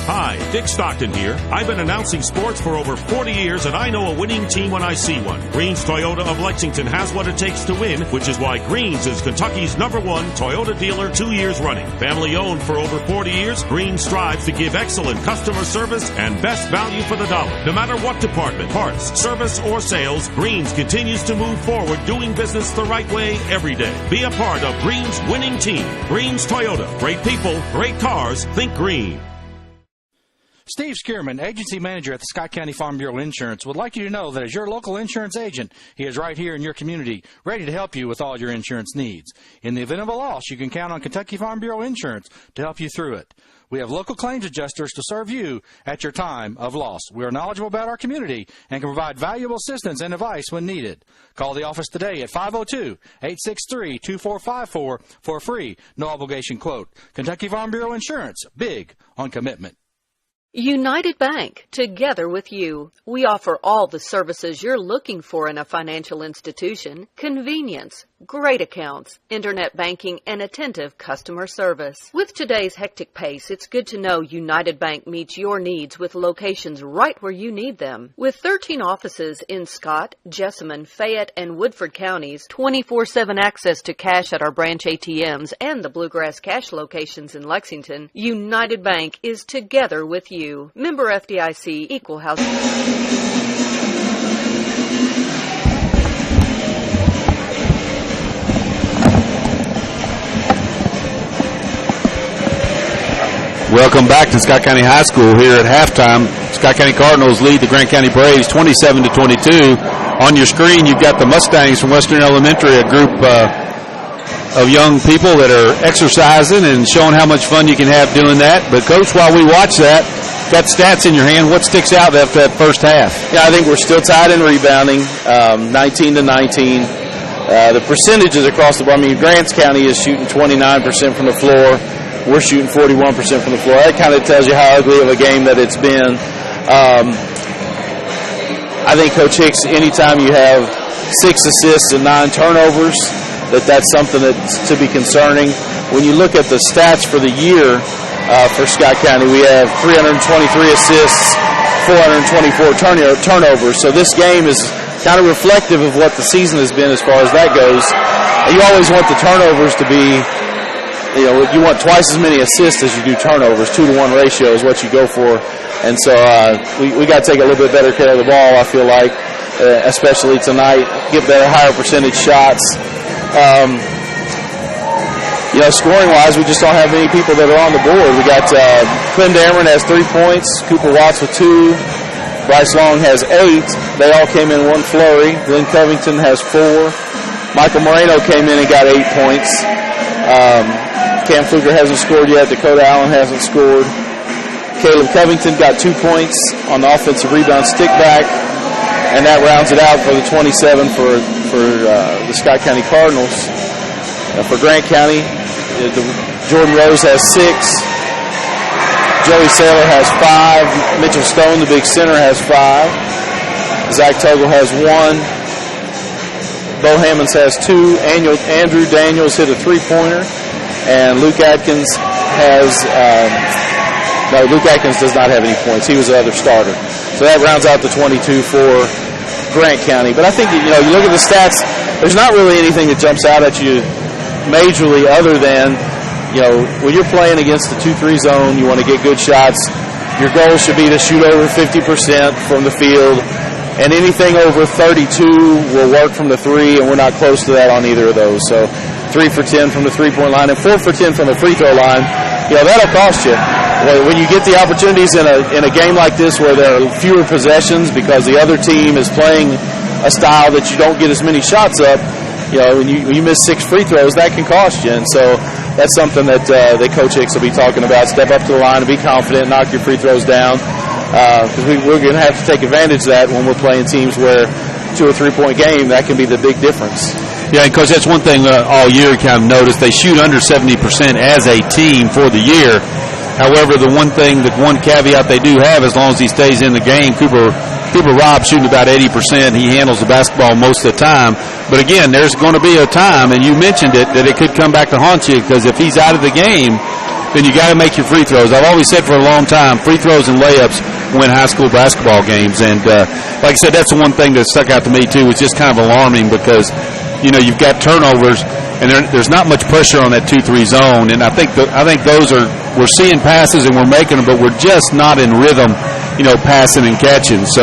Hi, Dick Stockton here. I've been announcing sports for over 40 years, and I know a winning team when I see one. Greens Toyota of Lexington has what it takes to win, which is why Greens is Kentucky's #1 Toyota dealer 2 years running. Family owned for over 40 years, Greens strives to give excellent customer service and best value for the dollar. No matter what department, parts, service, or sales, Greens continues to move forward doing business the right way every day. Be a part of Greens' winning team. Greens Toyota. Great people, great cars, think green.
Steve Skierman, agency manager at the Scott County Farm Bureau Insurance, would like you to know that as your local insurance agent, he is right here in your community, ready to help you with all your insurance needs. In the event of a loss, you can count on Kentucky Farm Bureau Insurance to help you through it. We have local claims adjusters to serve you at your time of loss. We are knowledgeable about our community and can provide valuable assistance and advice when needed. Call the office today at 502-863-2454 for a free, no obligation quote. Kentucky Farm Bureau Insurance, big on commitment.
United Bank, together with you. We offer all the services you're looking for in a financial institution: convenience, great accounts, internet banking, and attentive customer service. With today's hectic pace, it's good to know United Bank meets your needs with locations right where you need them. With 13 offices in Scott, Jessamine, Fayette, and Woodford counties, 24/7 access to cash at our branch ATMs, and the Bluegrass Cash locations in Lexington, United Bank is together with you. Member FDIC, Equal Housing.
Welcome back to Scott County High School. Here at halftime, Scott County Cardinals lead the Grant County Braves 27-22. On your screen, you've got the Mustangs from Western Elementary, a group of young people that are exercising and showing how much fun you can have doing that. But, Coach, while we watch that, got stats in your hand. What sticks out after that first half?
Yeah, I think we're still tied in rebounding, 19-19. The percentages across the board, I mean, Grants County is shooting 29% from the floor. We're shooting 41% from the floor. That kind of tells you how ugly of a game that it's been. I think Coach Hicks, anytime you have 6 assists and 9 turnovers, that's something that's to be concerning. When you look at the stats for the year for Scott County, we have 323 assists, 424 turnovers. So this game is kind of reflective of what the season has been as far as that goes. You always want the turnovers to be you want twice as many assists as you do turnovers. 2-to-1 ratio is what you go for. And so we got to take a little bit better care of the ball, I feel like, especially tonight, get better, higher percentage shots. Scoring-wise, we just don't have many people that are on the board. We got Clem Dameron has 3 points, Cooper Watts with 2, Bryce Long has 8. They all came in one flurry. Glenn Covington has 4. Michael Moreno came in and got 8 points. Cam Pfluger hasn't scored yet. Dakota Allen hasn't scored. Caleb Covington got 2 points on the offensive rebound stick back, and that rounds it out for the 27 for the Scott County Cardinals. For Grant County, Jordan Rose has 6. Joey Saylor has 5. Mitchell Stone, the big center, has 5. Zach Toggle has 1. Bo Hammonds has 2. Andrew Daniels hit a 3-pointer. And Luke Atkins Luke Atkins does not have any points. He was the other starter. So that rounds out the 22 for Grant County. But I think, you look at the stats, there's not really anything that jumps out at you majorly other than, when you're playing against the 2-3 zone, you want to get good shots. Your goal should be to shoot over 50% from the field, and anything over 32 will work from the 3, and we're not close to that on either of those. So 3 for 10 from the 3-point line and 4 for 10 from the free throw line. That'll cost you. When you get the opportunities in a game like this where there are fewer possessions because the other team is playing a style that you don't get as many shots up, when you miss 6 free throws, that can cost you. And so that's something that Coach Hicks will be talking about. Step up to the line and be confident, knock your free throws down. Because we're going to have to take advantage of that when we're playing teams where 2 or 3 point game, that can be the big difference.
Yeah, and Coach, that's one thing all year kind of noticed. They shoot under 70% as a team for the year. However, the one caveat they do have, as long as he stays in the game, Cooper Robb shooting about 80%. He handles the basketball most of the time. But again, there's going to be a time, and you mentioned it, that it could come back to haunt you, because if he's out of the game, then you got to make your free throws. I've always said for a long time, free throws and layups win high school basketball games. And like I said, that's the one thing that stuck out to me too. It's just kind of alarming because you've got turnovers, and there's not much pressure on that 2-3 zone. And I think those are, we're seeing passes and we're making them, but we're just not in rhythm, passing and catching. So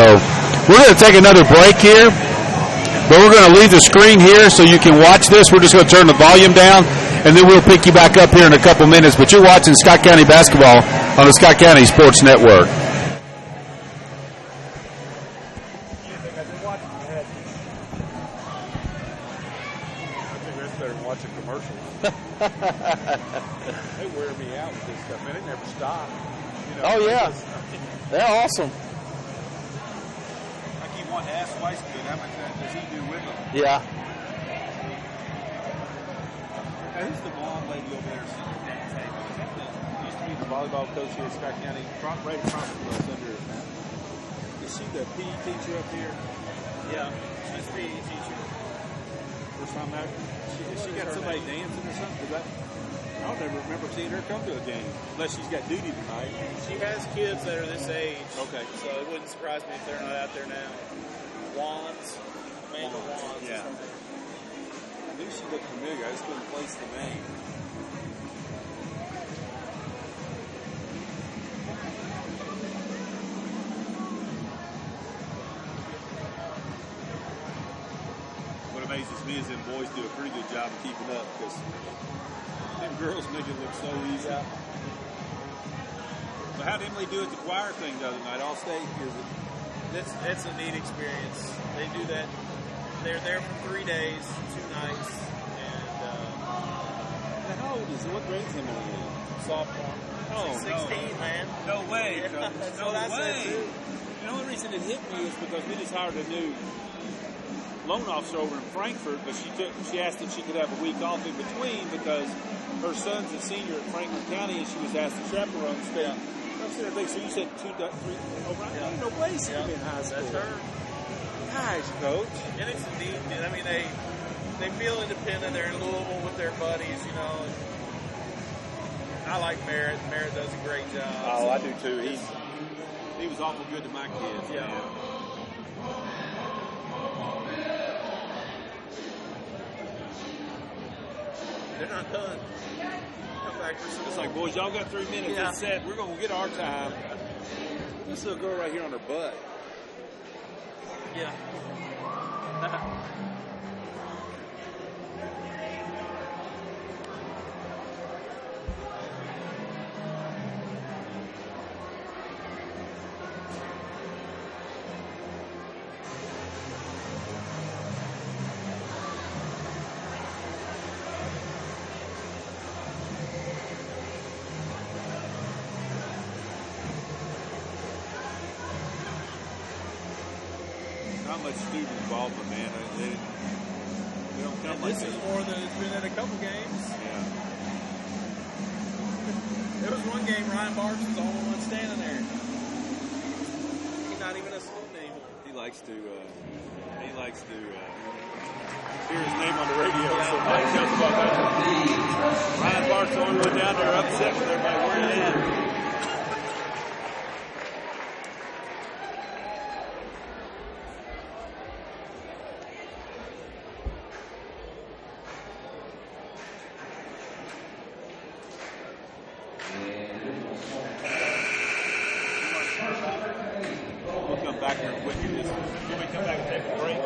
we're going to take another break here, but we're going to leave the screen here so you can watch this. We're just going to turn the volume down, and then we'll pick you back up here in a couple minutes. But you're watching Scott County basketball on the Scott County Sports Network.
They wear me out with this stuff, man. They never stop.
Oh, yeah. They're awesome.
I keep wanting to ask Weiss, how much does he do with them?
Yeah.
Now, who's the blonde lady over there sitting at that table? Is that used to be the volleyball coach here at Scott County? Right across from us under. Is she the PE teacher up here? Yeah, she's the PE teacher. First time out. She got somebody dancing or something? Because I don't ever remember seeing her come to a game, unless she's got duty tonight.
She has kids that are this age.
Okay.
So it wouldn't surprise me if they're not out there now. Wands. Amanda Wands.
Yeah. I knew she looked familiar. I just couldn't place the name. What amazes me is them boys do a pretty good job of keeping up, because them girls make it look so easy. Yeah. So how did Emily do at the choir thing the other night? All state?
That's a neat experience. They do that. They're there for 3 days, 2 nights, and
how old is it? What grade is Emily in?
sophomore.
Oh,
16, man.
No way.
Yeah, that's
no
what I said,
way.
too.
The only reason it hit me is because we just hired a new loan officer over in Frankfort, but she asked if she could have a week off in between because her son's a senior at Franklin County, and she was asked to chaperone state. So you said 2, 3. Oh, no way she's in high school.
That's her.
Gosh, coach.
And it's neat. I mean, they feel independent. They're in Louisville with their buddies, you know. And I like Merritt. Merritt does a great job.
Oh, I do too. He was awful good to my kids.
Yeah. They're not done. Come back for some.
It's like, boys, y'all got 3 minutes.
Yeah.
It's set. We're going to get our time. This little girl right here on her butt.
Yeah.
Not much student involvement, man. They don't come like
This is more than it's been in a couple games.
Yeah.
There was one game Ryan Barks was the only one standing there. He's not even a student anymore.
He likes to hear his name on the radio. So Mike tells him about that. Ryan Barks the only one down there upset with everybody. Where he at? We'll come back here quick. Can we come back and take a break?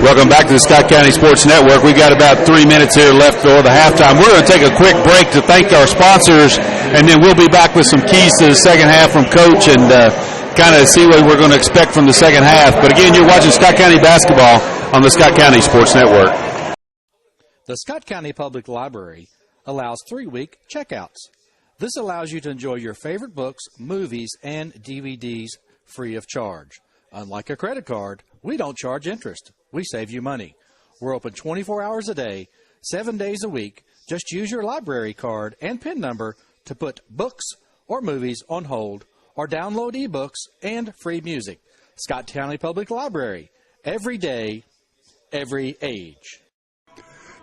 Welcome back to the Scott County Sports Network. We've got about 3 minutes here left for the halftime. We're going to take a quick break to thank our sponsors, and then we'll be back with some keys to the second half from Coach and kind of see what we're going to expect from the second half. But again, you're watching Scott County basketball on the Scott County Sports Network.
The Scott County Public Library allows 3-week checkouts. This allows you to enjoy your favorite books, movies, and DVDs free of charge. Unlike a credit card, we don't charge interest. We save you money. We're open 24 hours a day, 7 days a week. Just use your library card and PIN number to put books or movies on hold or download ebooks and free music. Scott County Public Library. Every day, every age.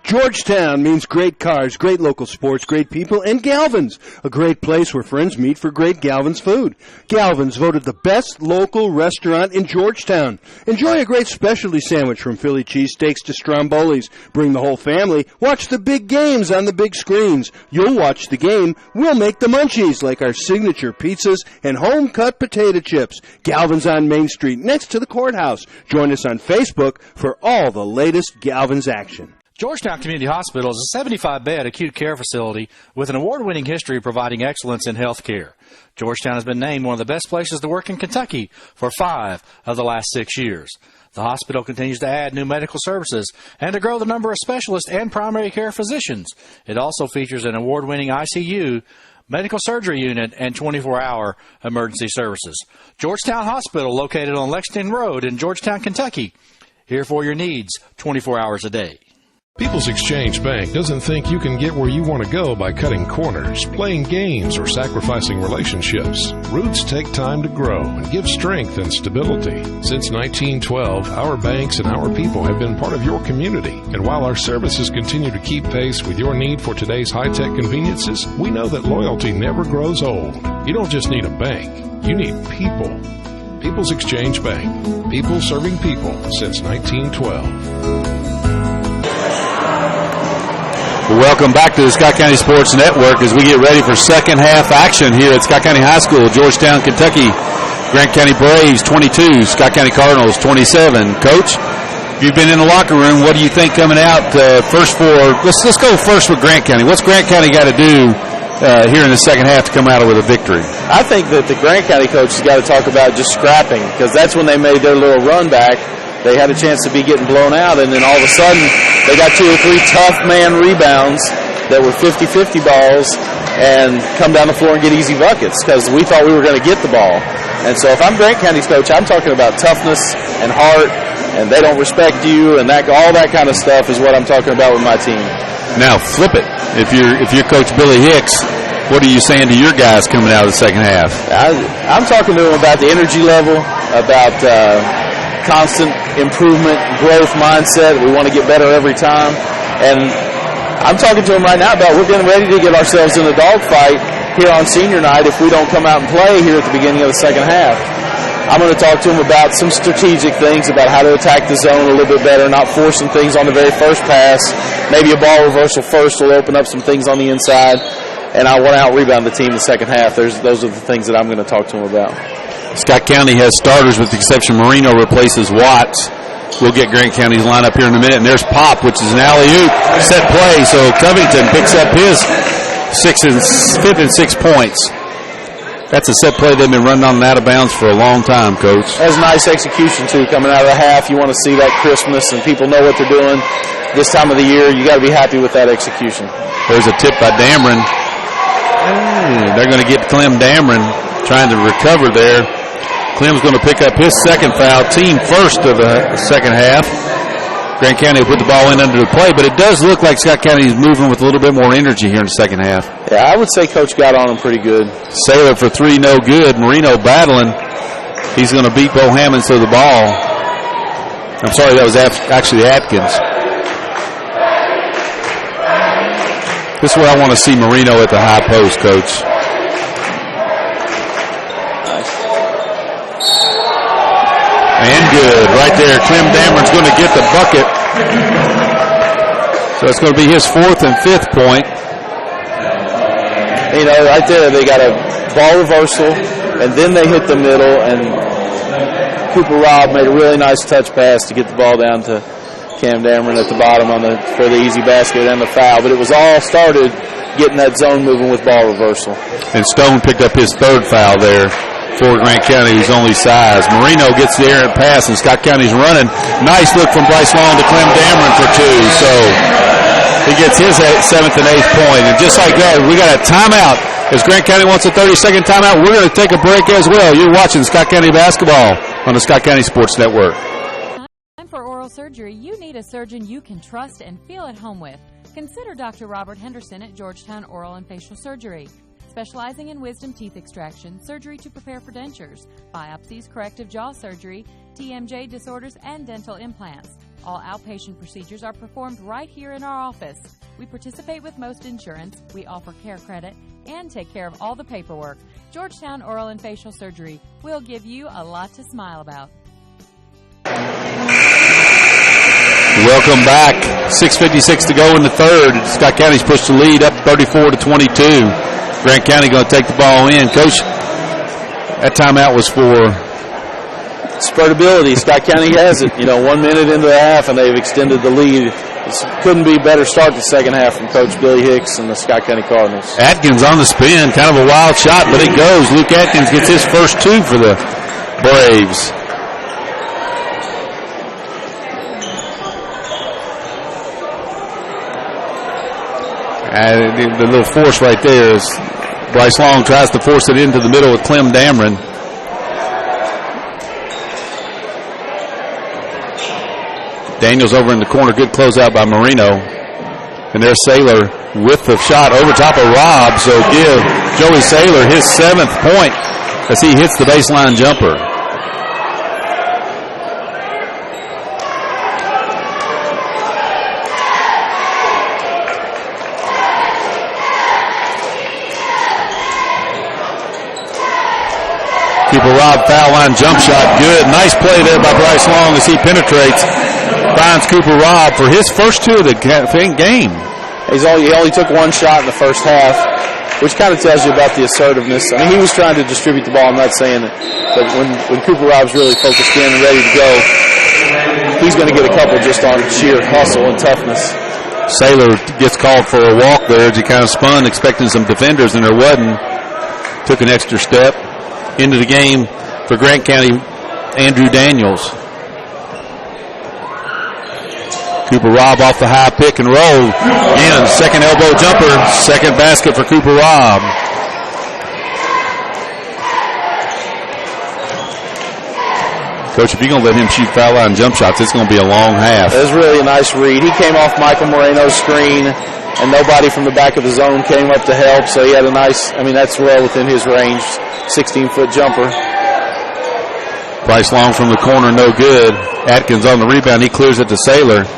Georgetown means great cars, great local sports, great people, and Galvin's, a great place where friends meet for great Galvin's food. Galvin's voted the best local restaurant in Georgetown. Enjoy a great specialty sandwich from Philly cheesesteaks to Strombolis. Bring the whole family. Watch the big games on the big screens. You'll watch the game. We'll make the munchies like our signature pizzas and home-cut potato chips. Galvin's on Main Street next to the courthouse. Join us on Facebook for all the latest Galvin's action.
Georgetown Community Hospital is a 75-bed acute care facility with an award-winning history providing excellence in health care. Georgetown has been named one of the best places to work in Kentucky for 5 of the last 6 years. The hospital continues to add new medical services and to grow the number of specialists and primary care physicians. It also features an award-winning ICU, medical surgery unit, and 24-hour emergency services. Georgetown Hospital, located on Lexington Road in Georgetown, Kentucky. Here for your needs 24 hours a day.
People's Exchange Bank doesn't think you can get where you want to go by cutting corners, playing games, or sacrificing relationships. Roots take time to grow and give strength and stability. Since 1912, our banks and our people have been part of your community. And while our services continue to keep pace with your need for today's high-tech conveniences, we know that loyalty never grows old. You don't just need a bank, you need people. People's Exchange Bank. People serving people since 1912.
Welcome back to the Scott County Sports Network as we get ready for second half action here at Scott County High School, Georgetown, Kentucky. Grant County Braves 22, Scott County Cardinals 27. Coach, you've been in the locker room. What do you think coming out first for? Let's go first with Grant County. What's Grant County got to do here in the second half to come out with a victory?
I think that the Grant County coach has got to talk about just scrapping, because that's when they made their little run back. They had a chance to be getting blown out, and then all of a sudden they got 2 or 3 tough man rebounds that were 50-50 balls and come down the floor and get easy buckets, because we thought we were going to get the ball. And so if I'm Grant County's coach, I'm talking about toughness and heart, and they don't respect you, and all that kind of stuff is what I'm talking about with my team.
Now flip it. If you're Coach Billy Hicks, what are you saying to your guys coming out of the second half?
I'm talking to them about the energy level, about constant improvement, growth mindset. We want to get better every time. And I'm talking to them right now about we're getting ready to get ourselves in a dogfight here on senior night if we don't come out and play here at the beginning of the second half. I'm going to talk to him about some strategic things, about how to attack the zone a little bit better, not force some things on the very first pass. Maybe a ball reversal first will open up some things on the inside, and I want to out-rebound the team in the second half. Those are the things that I'm going to talk to him about.
Scott County has starters with the exception Marino replaces Watts. We'll get Grant County's lineup here in a minute, and there's Pop, which is an alley-oop set play, so Covington picks up his fifth and 6 points. That's a set play they've been running on and out of bounds for a long time, Coach.
That's nice execution, too, coming out of the half. You want to see that crispness, and people know what they're doing this time of the year. You got to be happy with that execution.
There's a tip by Dameron. They're going to get Clem Dameron trying to recover there. Clem's going to pick up his second foul, team first of the second half. Grant County will put the ball in under the play, but it does look like Scott County is moving with a little bit more energy here in the second half.
Yeah, I would say Coach got on him pretty good.
Saylor for three, no good. Marino battling. He's going to beat Bo Hammonds to the ball. I'm sorry, that was actually Atkins. This is where I want to see Marino at the high post, Coach. And good. Right there, Clem Dameron's going to get the bucket. So it's going to be his fourth and fifth point.
You know, right there, they got a ball reversal, and then they hit the middle, and Cooper Robb made a really nice touch pass to get the ball down to Cam Dameron at the bottom for the easy basket and the foul. But it was all started getting that zone moving with ball reversal.
And Stone picked up his third foul there for Grant County, who's only size. Marino gets the errant pass, and Scott County's running. Nice look from Bryce Long to Clem Dameron for two. So he gets his seventh and eighth point. And just like that, we got a timeout. As Grant County wants a 30-second timeout, we're going to take a break as well. You're watching Scott County basketball on the Scott County Sports Network.
Time for oral surgery. You need a surgeon you can trust and feel at home with. Consider Dr. Robert Henderson at Georgetown Oral and Facial Surgery. Specializing in wisdom teeth extraction, surgery to prepare for dentures, biopsies, corrective jaw surgery, TMJ disorders, and dental implants. All outpatient procedures are performed right here in our office. We participate with most insurance, we offer care credit, and take care of all the paperwork. Georgetown Oral and Facial Surgery will give you a lot to smile about.
Welcome back. 6:56 to go in the third. Scott County's pushed the lead up 34-22. Grant County going to take the ball in. Coach, that timeout was for
spreadability. Scott County has it. 1 minute into the half, and they've extended the lead. This couldn't be a better start to the second half from Coach Billy Hicks and the Scott County Cardinals.
Atkins on the spin. Kind of a wild shot, but it goes. Luke Atkins gets his first two for the Braves. The little force right there is Bryce Long tries to force it into the middle with Clem Dameron. Daniels over in the corner. Good closeout by Marino. And there's Saylor with the shot over top of Robb. So give Joey Saylor his 7th point as he hits the baseline jumper. Cooper Robb foul line jump shot. Good. Nice play there by Bryce Long as he penetrates. Finds Cooper Robb for his first two of the game.
He only took one shot in the first half, which kind of tells you about the assertiveness. I mean, he was trying to distribute the ball. I'm not saying that. But when Cooper Robb's really focused in and ready to go, he's going to get a couple just on sheer hustle and toughness.
Saylor gets called for a walk there as he kind of spun, expecting some defenders, and there wasn't. Took an extra step. Into the game for Grant County, Andrew Daniels. Cooper Robb off the high pick and roll. Again, second elbow jumper, second basket for Cooper Robb. Coach, if you're going to let him shoot foul line jump shots, it's going to be a long half.
It was really a nice read. He came off Michael Moreno's screen, and nobody from the back of the zone came up to help, so he had a nice, that's well within his range, 16-foot jumper.
Bryce Long from the corner, no good. Atkins on the rebound. He clears it to Saylor.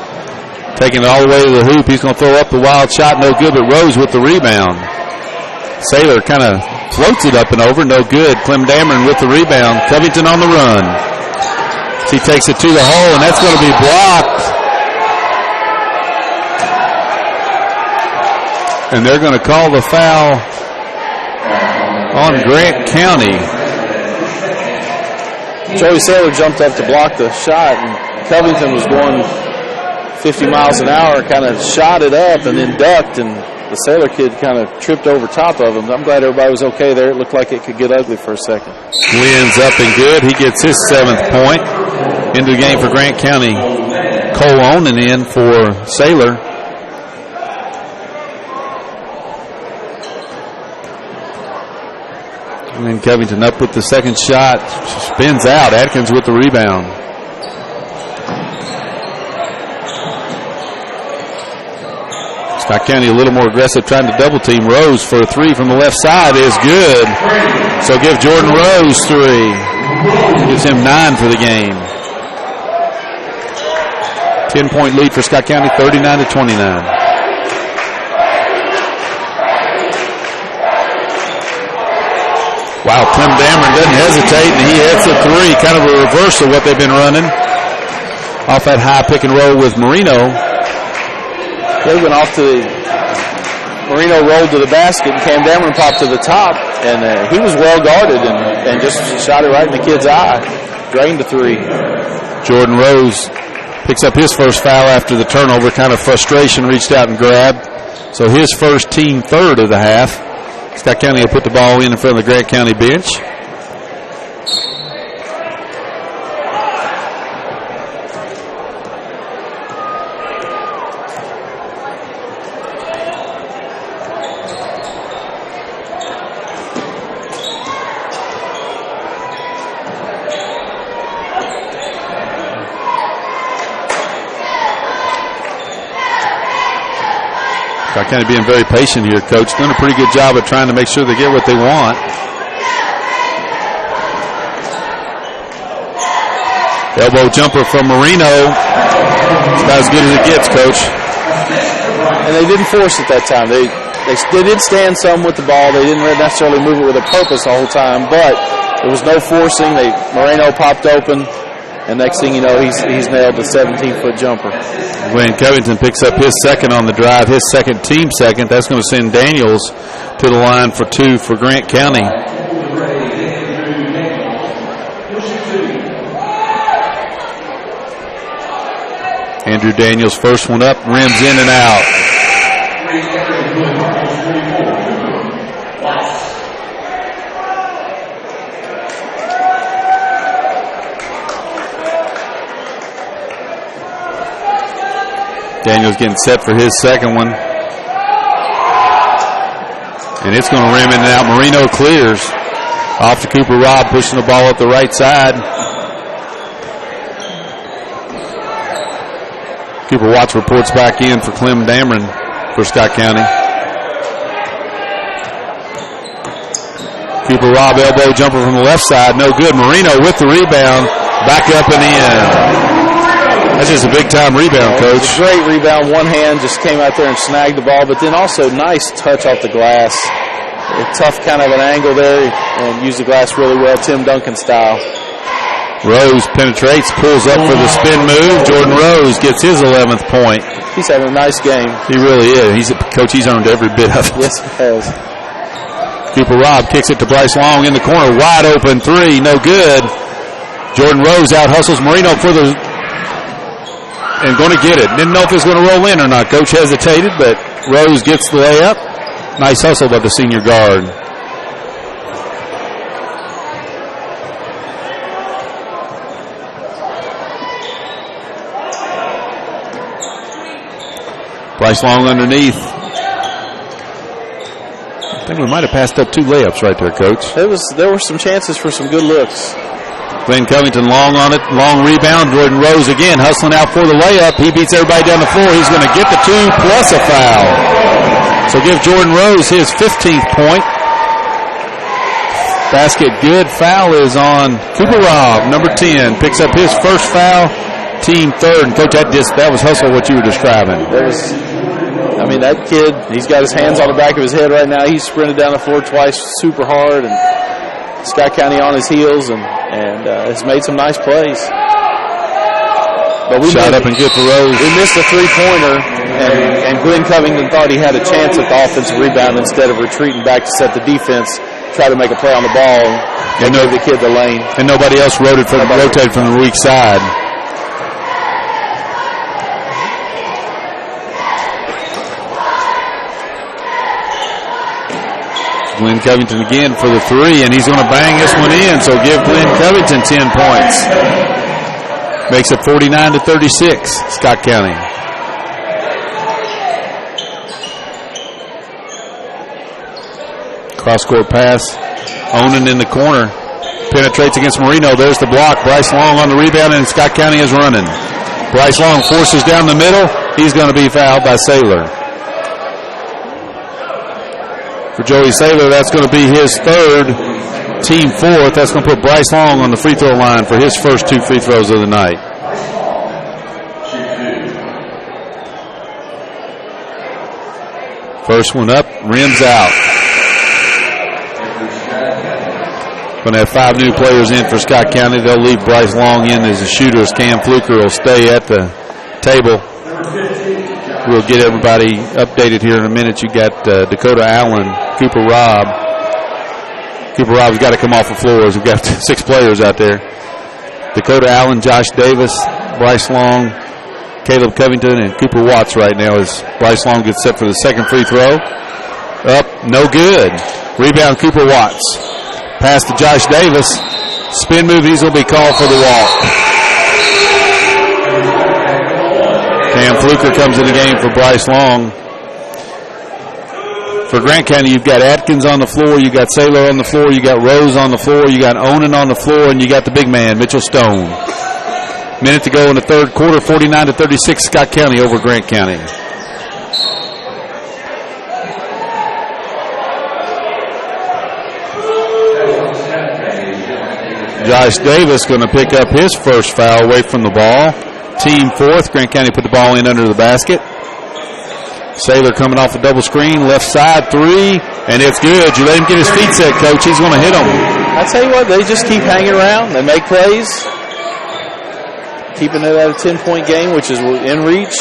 Taking it all the way to the hoop. He's going to throw up the wild shot, no good, but Rose with the rebound. Saylor kind of floats it up and over. No good. Clem Dameron with the rebound. Covington on the run. He takes it to the hole, and that's going to be blocked. And they're going to call the foul on Grant County.
Joey Saylor jumped up to block the shot, and Covington was going 50 miles an hour, kind of shot it up and then ducked, and the Saylor kid kind of tripped over top of him. I'm glad everybody was okay there. It looked like it could get ugly for a second.
Wynn's up and good. He gets his 7th point into the game for Grant County. Cole Onan in for Saylor. And then Covington up with the second shot. Spins out. Atkins with the rebound. Scott County a little more aggressive, trying to double team. Rose for a 3 from the left side is good. So give Jordan Rose 3. Gives him 9 for the game. 10-point lead for Scott County, 39-29. Wow, Clem Dameron doesn't hesitate, and he hits a 3. Kind of a reverse of what they've been running. Off that high pick and roll with Marino.
They went off to the Marino rolled to the basket, and Cam Dameron popped to the top, and he was well guarded and just shot it right in the kid's eye. Drained the 3.
Jordan Rose picks up his first foul after the turnover. Kind of frustration, reached out and grabbed. So his first team third of the half. Scott County will put the ball in front of the Grant County bench. Scott County being very patient here, Coach. Doing a pretty good job of trying to make sure they get what they want. Elbow jumper from Marino. It's about as good as it gets, Coach.
And they didn't force it that time. They did stand some with the ball. They didn't necessarily move it with a purpose the whole time, but there was no forcing. Marino popped open, and next thing you know, he's nailed the 17-foot jumper.
Glenn Covington picks up his second on the drive, his second team second. That's going to send Daniels to the line for 2 for Grant County. Andrew Daniels, first one up, rims in and out. Daniels getting set for his second one. And it's going to rim in and out. Marino clears. Off to Cooper Robb, pushing the ball up the right side. Cooper Watts reports back in for Clem Dameron for Scott County. Cooper Robb, elbow jumper from the left side. No good. Marino with the rebound. Back up and in. That's just a big-time rebound, Coach.
It was a great rebound. One hand just came out there and snagged the ball, but then also nice touch off the glass. A tough kind of an angle there and used the glass really well, Tim Duncan style.
Rose penetrates, pulls up for the spin move. Jordan Rose gets his 11th point.
He's having a nice game.
He really is. Coach, he's earned every bit of it.
Yes, he has.
Cooper Robb kicks it to Bryce Long in the corner. Wide open 3, no good. Jordan Rose out hustles Marino for the... and going to get it. Didn't know if it was going to roll in or not. Coach hesitated, but Rose gets the layup. Nice hustle by the senior guard. Bryce Long underneath. I think we might have passed up 2 layups right there, Coach.
There were some chances for some good looks.
Glenn Covington long on it, long rebound. Jordan Rose again hustling out for the layup. He beats everybody down the floor. He's going to get the 2 plus a foul. So give Jordan Rose his 15th point. Basket good. Foul is on Cooper Robb, number 10. Picks up his first foul, team third. And Coach, that was hustle what you were describing.
mean, that kid, he's got his hands on the back of his head right now. He's sprinted down the floor twice super hard, and Scott County on his heels and has made some nice plays. But we
shot up and good for Rose.
We missed a three-pointer, and Glenn Covington thought he had a chance at the offensive rebound instead of retreating back to set the defense, try to make a play on the ball, and give the kid the lane.
And nobody else rotated from the weak side. Glenn Covington again for the three, and he's going to bang this one in, so give Glenn Covington 10 points. Makes it 49-36, Scott County. Cross-court pass. Onan in the corner. Penetrates against Marino. There's the block. Bryce Long on the rebound, and Scott County is running. Bryce Long forces down the middle. He's going to be fouled by Saylor. For Joey Saylor, that's going to be his third, team fourth. That's going to put Bryce Long on the free throw line for his first 2 free throws of the night. First one up, rims out. Going to have 5 new players in for Scott County. They'll leave Bryce Long in as a shooter, as Cam Fluker will stay at the table. We'll get everybody updated here in a minute. You got Dakota Allen, Cooper Robb. Cooper Robb's got to come off the floors. We've got 6 players out there. Dakota Allen, Josh Davis, Bryce Long, Caleb Covington, and Cooper Watts right now as Bryce Long gets set for the second free throw. Up, no good. Rebound, Cooper Watts. Pass to Josh Davis. Spin move, he's going to be called for the walk. Cam Fluker comes in the game for Bryce Long. For Grant County, you've got Atkins on the floor, you got Saylor on the floor, you got Rose on the floor, you got Onan on the floor, and you got the big man, Mitchell Stone. Minute to go in the third quarter, 49-36, Scott County over Grant County. Josh Davis going to pick up his first foul away from the ball. Team fourth. Grant County put the ball in under the basket. Saylor coming off a double screen, left side three, and it's good. You let him get his feet set, Coach. He's going to hit them.
I tell you what, they just keep hanging around. They make plays, keeping it at a 10-point game, which is in reach.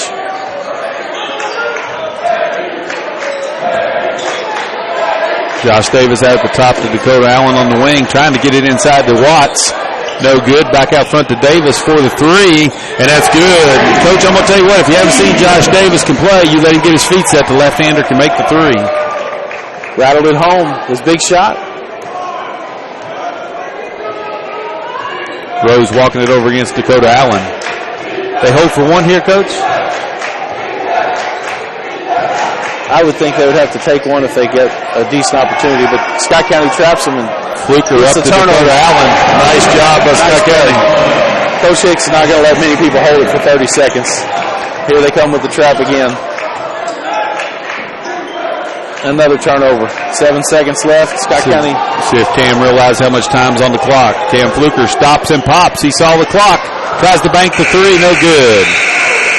Josh Davis out at the top to Dakota Allen on the wing, trying to get it inside to Watts. No good. Back out front to Davis for the three, and that's good. Coach, I'm going to tell you what, if you haven't seen Josh Davis can play, you let him get his feet set, the left-hander can make the three.
Rattled it home. His big shot.
Rose walking it over against Dakota Allen. They hold for one here, Coach?
I would think they would have to take one if they get a decent opportunity, but Scott County traps them and
Fluker up to Dakota Allen. Nice job by Scott County.
Coach Hicks is not going to let many people hold it for 30 seconds. Here they come with the trap again. Another turnover. 7 seconds left. Scott County.
See if Cam realized how much time's on the clock. Cam Fluker stops and pops. He saw the clock. Tries to bank the three. No good.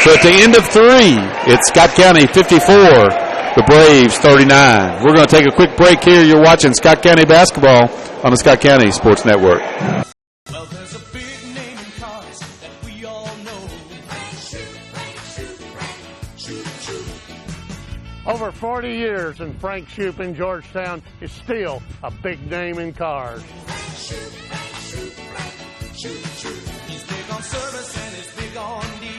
So at the end of three, it's Scott County 54. The Braves 39. We're going to take a quick break here. You're watching Scott County basketball on the Scott County Sports Network.
Well, there's a big name in cars that we all know.
Over 40 years, and Frank Shoup in Georgetown is still a big name in cars.
He's big on service and he's big on deals.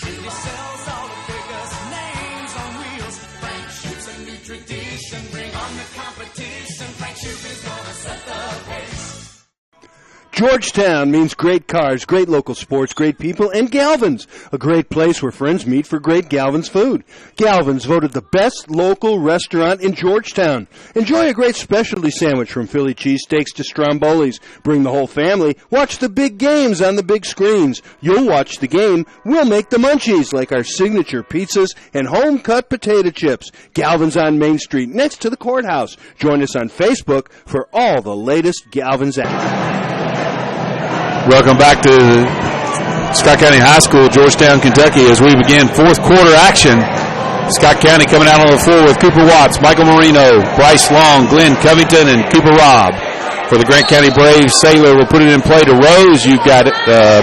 He sells all the biggest names on wheels. Frank Shoup's a new tradition. Bring on the competition. Frank Shoup is gonna set the pace.
Georgetown means great cars, great local sports, great people, and Galvin's, a great place where friends meet for great Galvin's food. Galvin's voted the best local restaurant in Georgetown. Enjoy a great specialty sandwich from Philly cheesesteaks to Strombolis. Bring the whole family. Watch the big games on the big screens. You'll watch the game. We'll make the munchies like our signature pizzas and home-cut potato chips. Galvin's on Main Street next to the courthouse. Join us on Facebook for all the latest Galvin's action.
Welcome back to Scott County High School, Georgetown, Kentucky, as we begin fourth quarter action. Scott County coming out on the floor with Cooper Watts, Michael Marino, Bryce Long, Glenn Covington, and Cooper Robb. For the Grant County Braves, Saylor will put it in play to Rose. You've got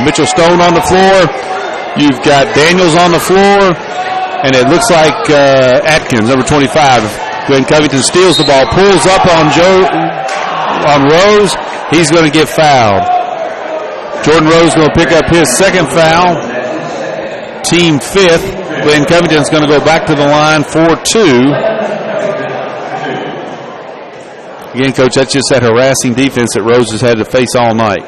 Mitchell Stone on the floor. You've got Daniels on the floor. And it looks like Atkins, number 25. Glenn Covington steals the ball, pulls up on Rose. He's going to get fouled. Jordan Rose going to pick up his second foul. Team fifth. Glenn Covington's going to go back to the line for 2. Again, Coach, that's just that harassing defense that Rose has had to face all night.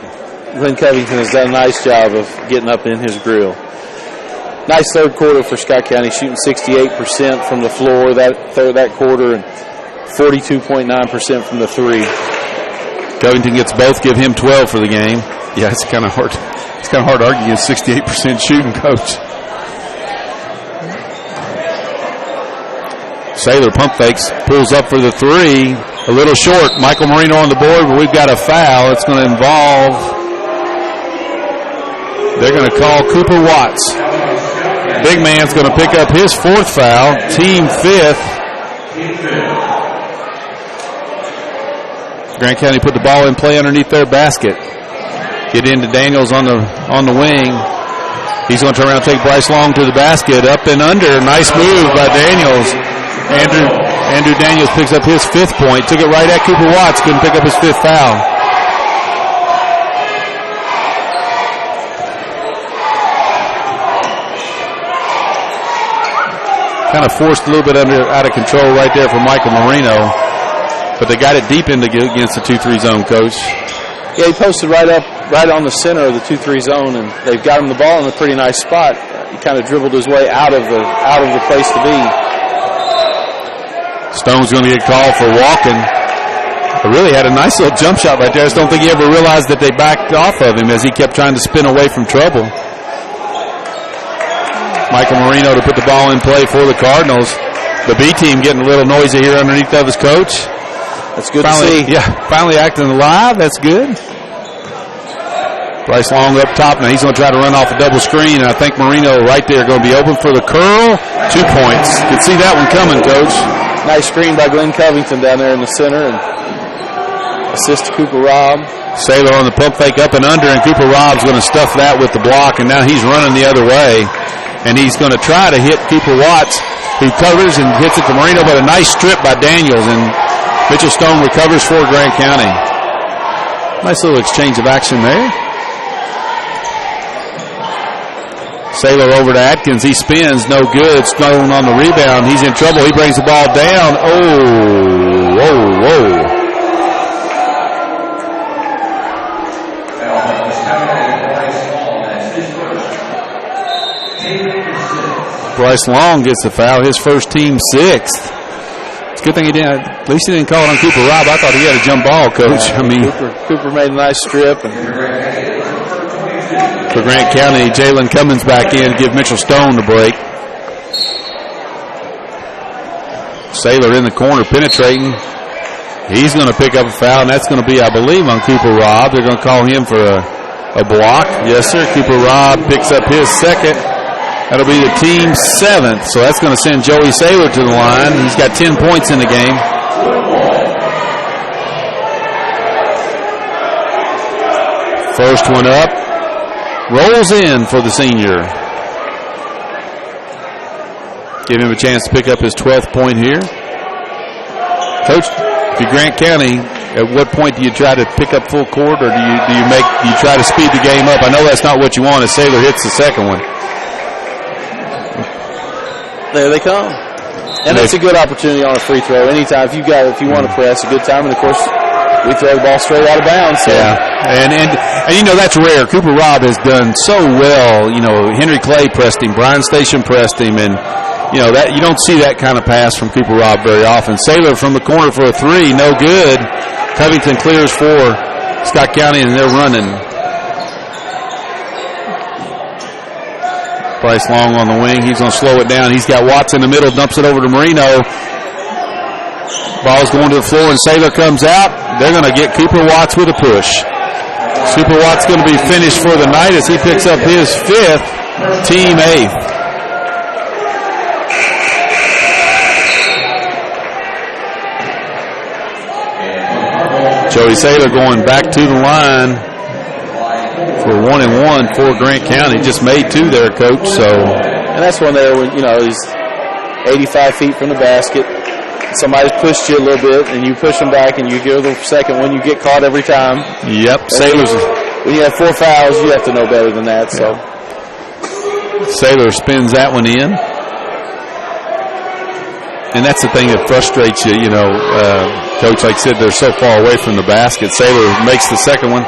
Glenn Covington has done a nice job of getting up in his grill. Nice third quarter for Scott County, shooting 68% from the floor that quarter and 42.9% from the 3.
Covington gets both, give him 12 for the game. Yeah, it's kind of hard. It's kind of hard to argue against 68% shooting, Coach. Saylor pump fakes, pulls up for the 3. A little short. Michael Marino on the board, but we've got a foul. It's going to involve. They're going to call Cooper Watts. Big man's going to pick up his 4th foul. Team 5th. Grant County put the ball in play underneath their basket. Get into Daniels on the wing. He's going to turn around and take Bryce Long to the basket. Up and under. Nice move by Daniels. Andrew Daniels picks up his 5th point. Took it right at Cooper Watts. Couldn't pick up his 5th foul. Kind of forced a little bit out of control right there for Michael Marino. But they got it deep into against the 2-3 zone, Coach.
Yeah, he posted right on the center of the 2-3 zone, and they've got him the ball in a pretty nice spot. He kind of dribbled his way out of the place to be.
Stone's going to get called for walking. He really had a nice little jump shot right there. I just don't think he ever realized that they backed off of him as he kept trying to spin away from trouble. Michael Marino to put the ball in play for the Cardinals. The B team getting a little noisy here underneath of his coach.
That's good
finally,
to see.
Yeah, finally acting alive. That's good. Bryce Long up top. Now he's going to try to run off a double screen. And I think Marino right there going to be open for the curl. 2 points. Could see that one coming, Coach.
Nice screen by Glenn Covington down there in the center. And assist to Cooper Robb.
Saylor on the pump fake up and under. And Cooper Robb's going to stuff that with the block. And now he's running the other way. And he's going to try to hit Cooper Watts, who covers and hits it to Marino. But a nice strip by Daniels. And Mitchell Stone recovers for Grant County. Nice little exchange of action there. Saylor over to Atkins. He spins. No good. Stone on the rebound. He's in trouble. He brings the ball down. Oh, whoa. Bryce Long gets the foul. His first, team 6th. It's a good thing he didn't. At least he didn't call it on Cooper Robb. I thought he had a jump ball, Coach. I mean,
Cooper made a nice strip. And
for Grant County, Jalen Cummins back in to give Mitchell Stone the break. Saylor in the corner penetrating. He's going to pick up a foul, and that's going to be, I believe, on Cooper Robb. They're going to call him for a block. Yes, sir. Cooper Robb picks up his 2nd. That'll be the team 7th. So that's going to send Joey Saylor to the line. He's got 10 points in the game. First one up. Rolls in for the senior. Give him a chance to pick up his 12th point here. Coach, if you're Grant County, at what point do you try to pick up full court, or do you try to speed the game up? I know that's not what you want as Saylor hits the second one.
There they come. And it's a good opportunity on a free throw. Anytime if you want to press, a good time. And of course, we throw the ball straight out of bounds. So.
Yeah, and you know that's rare. Cooper Robb has done so well. You know, Henry Clay pressed him, Bryan Station pressed him, and you know that you don't see that kind of pass from Cooper Robb very often. Saylor from the corner for a 3, no good. Covington clears for Scott County, and they're running. Bryce Long on the wing. He's going to slow it down. He's got Watts in the middle, dumps it over to Marino. Ball's going to the floor, and Saylor comes out. They're going to get Cooper Watts with a push. Cooper Watts going to be finished for the night as he picks up his 5th, team 8th. Joey Saylor going back to the line for 1-1 for Grant County. Just made 2 there, Coach.
And that's one there when, he's 85 feet from the basket. Somebody's pushed you a little bit, and you push them back, and you give the second one. You get caught every time.
Yep. Saylor's.
When you have 4 fouls, you have to know better than that. So
Saylor spins that one in. And that's the thing that frustrates you, Coach, like I said, they're so far away from the basket. Saylor makes the second one.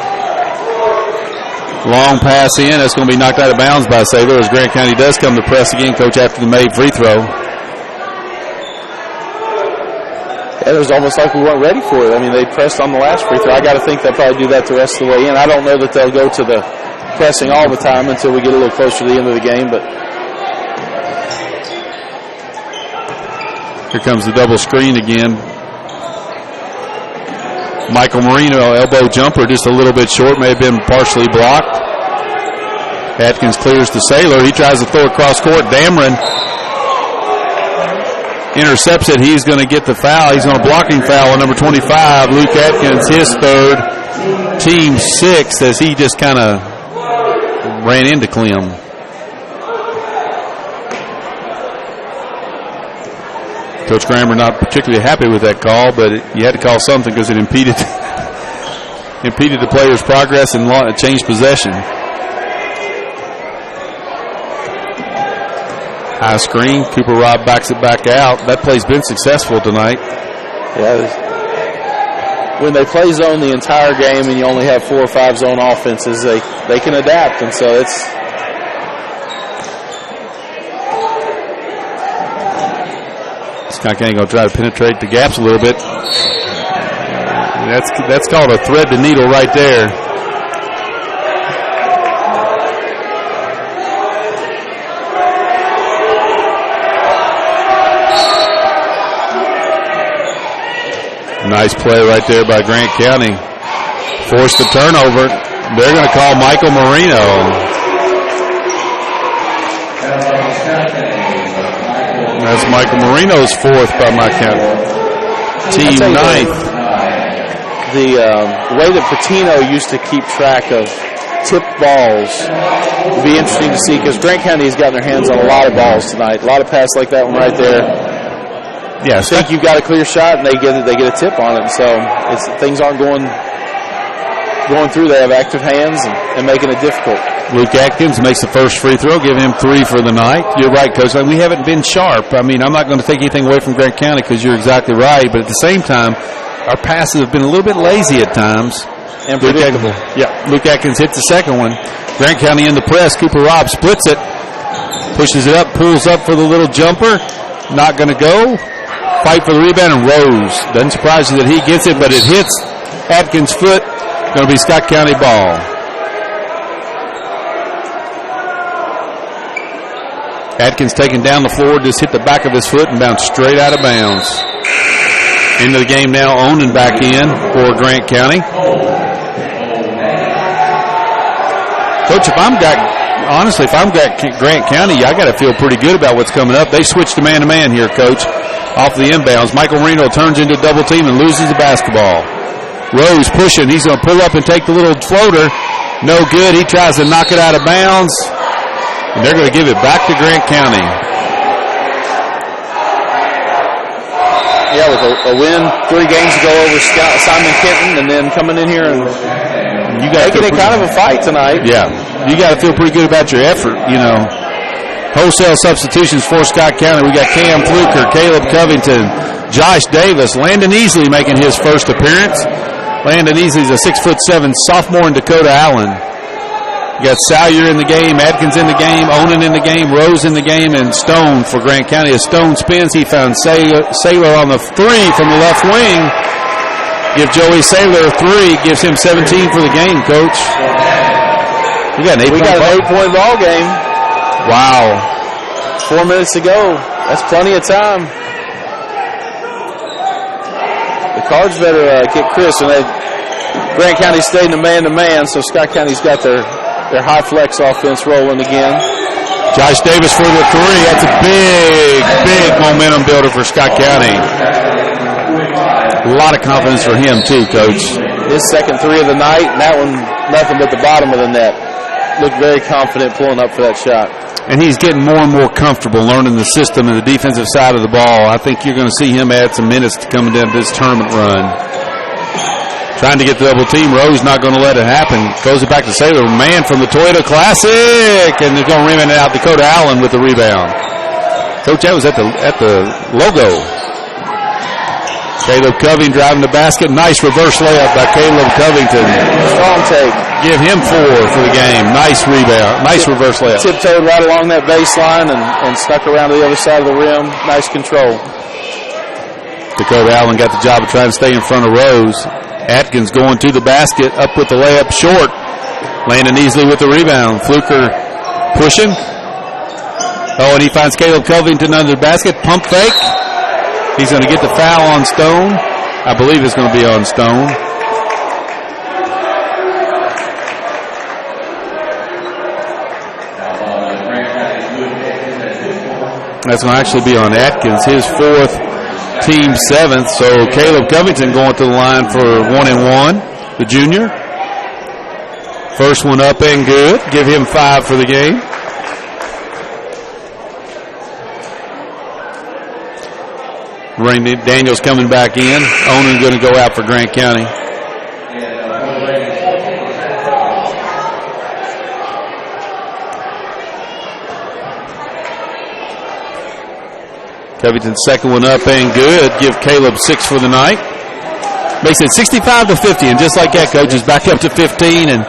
Long pass in. That's going to be knocked out of bounds by Saylor as Grant County does come to press again, Coach, after the made free throw.
It was almost like we weren't ready for it. I mean, they pressed on the last free throw. I got to think they'll probably do that the rest of the way in. I don't know that they'll go to the pressing all the time until we get a little closer to the end of the game, but
here comes the double screen again. Michael Marino, elbow jumper, just a little bit short, may have been partially blocked. Atkins clears to Saylor. He tries to throw across court. Dameron intercepts it. He's going to get the foul. He's on a blocking foul on number 25. Luke Atkins, his third, team 6, as he just kind of ran into Clem. Coach Grammer not particularly happy with that call, but you had to call something because it impeded the player's progress and changed possession. High screen. Cooper Robb backs it back out. That play's been successful tonight.
Yeah. When they play zone the entire game and you only have 4 or 5 zone offenses, they can adapt, and so it's.
Scott County going to try to penetrate the gaps a little bit. That's called a thread the needle right there. Nice play right there by Grant County. Forced the turnover. They're going to call Michael Marino. That's Michael Marino's 4th by my count. Team 9th.
The way that Patino used to keep track of tip balls would be interesting to see because Grant County has gotten their hands on a lot of balls tonight. A lot of passes like that one right there.
Yeah,
I think you've got a clear shot and they get a tip on it. So things aren't going through. They have active hands and making it difficult.
Luke Atkins makes the first free throw, giving him 3 for the night. You're right, Coach. We haven't been sharp. I mean, I'm not going to take anything away from Grant County because you're exactly right. But at the same time, our passes have been a little bit lazy at times.
And predictable.
Luke Atkins hits the second one. Grant County in the press. Cooper Robb splits it, pushes it up, pulls up for the little jumper. Not going to go. Fight for the rebound, and Rose. Doesn't surprise you that he gets it, but it hits Atkins' foot. Going to be Scott County ball. Atkins taken down the floor, just hit the back of his foot and bounced straight out of bounds. Into the game now, Onan back in for Grant County. Coach, if I'm Grant County, I got to feel pretty good about what's coming up. They switched to man-to-man here, Coach, off the inbounds. Michael Marino turns into a double team and loses the basketball. Rose pushing. He's going to pull up and take the little floater. No good. He tries to knock it out of bounds. And they're going to give it back to Grant County.
Yeah, with a win 3 games ago over Simon Kenton, and then coming in here and making it kind of a fight tonight.
Yeah, you got to feel pretty good about your effort, Wholesale substitutions for Scott County. We got Cam Fluker, Caleb Covington, Josh Davis, Landon Easley making his first appearance. Landon Easley's a 6'7" sophomore in Dakota Allen. You got Salyer in the game, Atkins in the game, Onan in the game, Rose in the game, and Stone for Grant County. As Stone spins, he found Saylor on the 3 from the left wing. Give Joey Saylor a 3, gives him 17 for the game, Coach. We got an
8-point ball game.
Wow.
4 minutes to go. That's plenty of time. The Cards better get Chris, and Grant County stayed in the man-to-man, so Scott County's got their high flex offense rolling again.
Josh Davis for the 3. That's a big momentum builder for Scott County. A lot of confidence for him too, Coach.
his second three of the night, and that one nothing but the bottom of the net. Looked very confident pulling up for that shot.
And he's getting more and more comfortable learning the system and the defensive side of the ball. I think you're going to see him add some minutes to coming down this tournament run. Trying to get the double team. Rose not going to let it happen. Goes it back to Sailor. Man from the Toyota Classic. And they're going to rebound it out. Dakota Allen with the rebound. Coach, that was at the logo. Caleb Covington driving the basket. Nice reverse layup by Caleb Covington.
Strong take.
Give him 4 for the game. Nice rebound. Nice reverse layup.
Tiptoed right along that baseline and snuck around to the other side of the rim. Nice control.
Dakota Allen got the job of trying to stay in front of Rose. Atkins going to the basket. Up with the layup short. Landon easily with the rebound. Fluker pushing. Oh, and he finds Caleb Covington under the basket. Pump fake. He's going to get the foul on Stone. I believe it's going to be on Stone. That's going to actually be on Atkins, his 4th, team 7th. So Caleb Covington going to the line for 1-1, the junior. First one up and good. Give him 5 for the game. Rainey Daniels coming back in. Onan going to go out for Grant County. Covington's second one up and good. Give Caleb 6 for the night. Makes it 65-50, and just like that, Coach, is back up to 15, and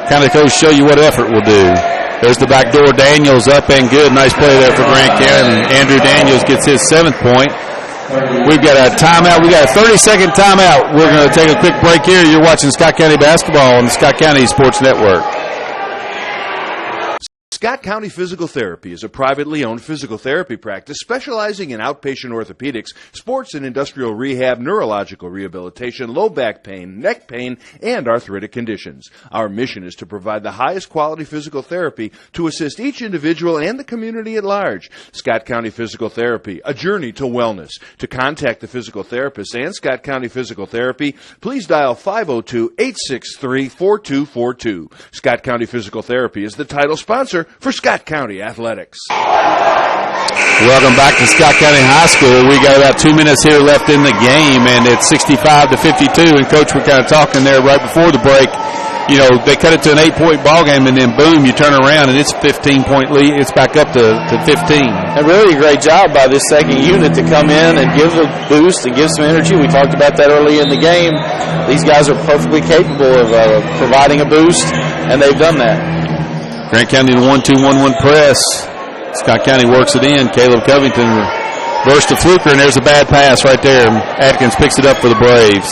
kind of Coach show you what effort will do. There's the back door. Daniels up and good. Nice play there for Grant County. Andrew Daniels gets his 7th point. We've got a timeout. We got a 30-second timeout. We're going to take a quick break here. You're watching Scott County basketball on the Scott County Sports Network.
Scott County Physical Therapy is a privately owned physical therapy practice specializing in outpatient orthopedics, sports and industrial rehab, neurological rehabilitation, low back pain, neck pain, and arthritic conditions. Our mission is to provide the highest quality physical therapy to assist each individual and the community at large. Scott County Physical Therapy, a journey to wellness. To contact the physical therapist and Scott County Physical Therapy, please dial 502-863-4242. Scott County Physical Therapy is the title sponsor for Scott County Athletics.
Welcome back to Scott County High School. We got about 2 minutes here left in the game, and it's 65-52. And Coach, we're kind of talking there right before the break. You know, they cut it to an 8-point ball game, and then boom, you turn around and it's 15-point lead. It's back up to 15.
And really a great job by this second unit to come in and give a boost and give some energy. We talked about that early in the game. These guys are perfectly capable of providing a boost, and they've done that.
Grant County in a 1-2-1-1 press. Scott County works it in. Caleb Covington burst to Fluker, and there's a bad pass right there. Atkins picks it up for the Braves.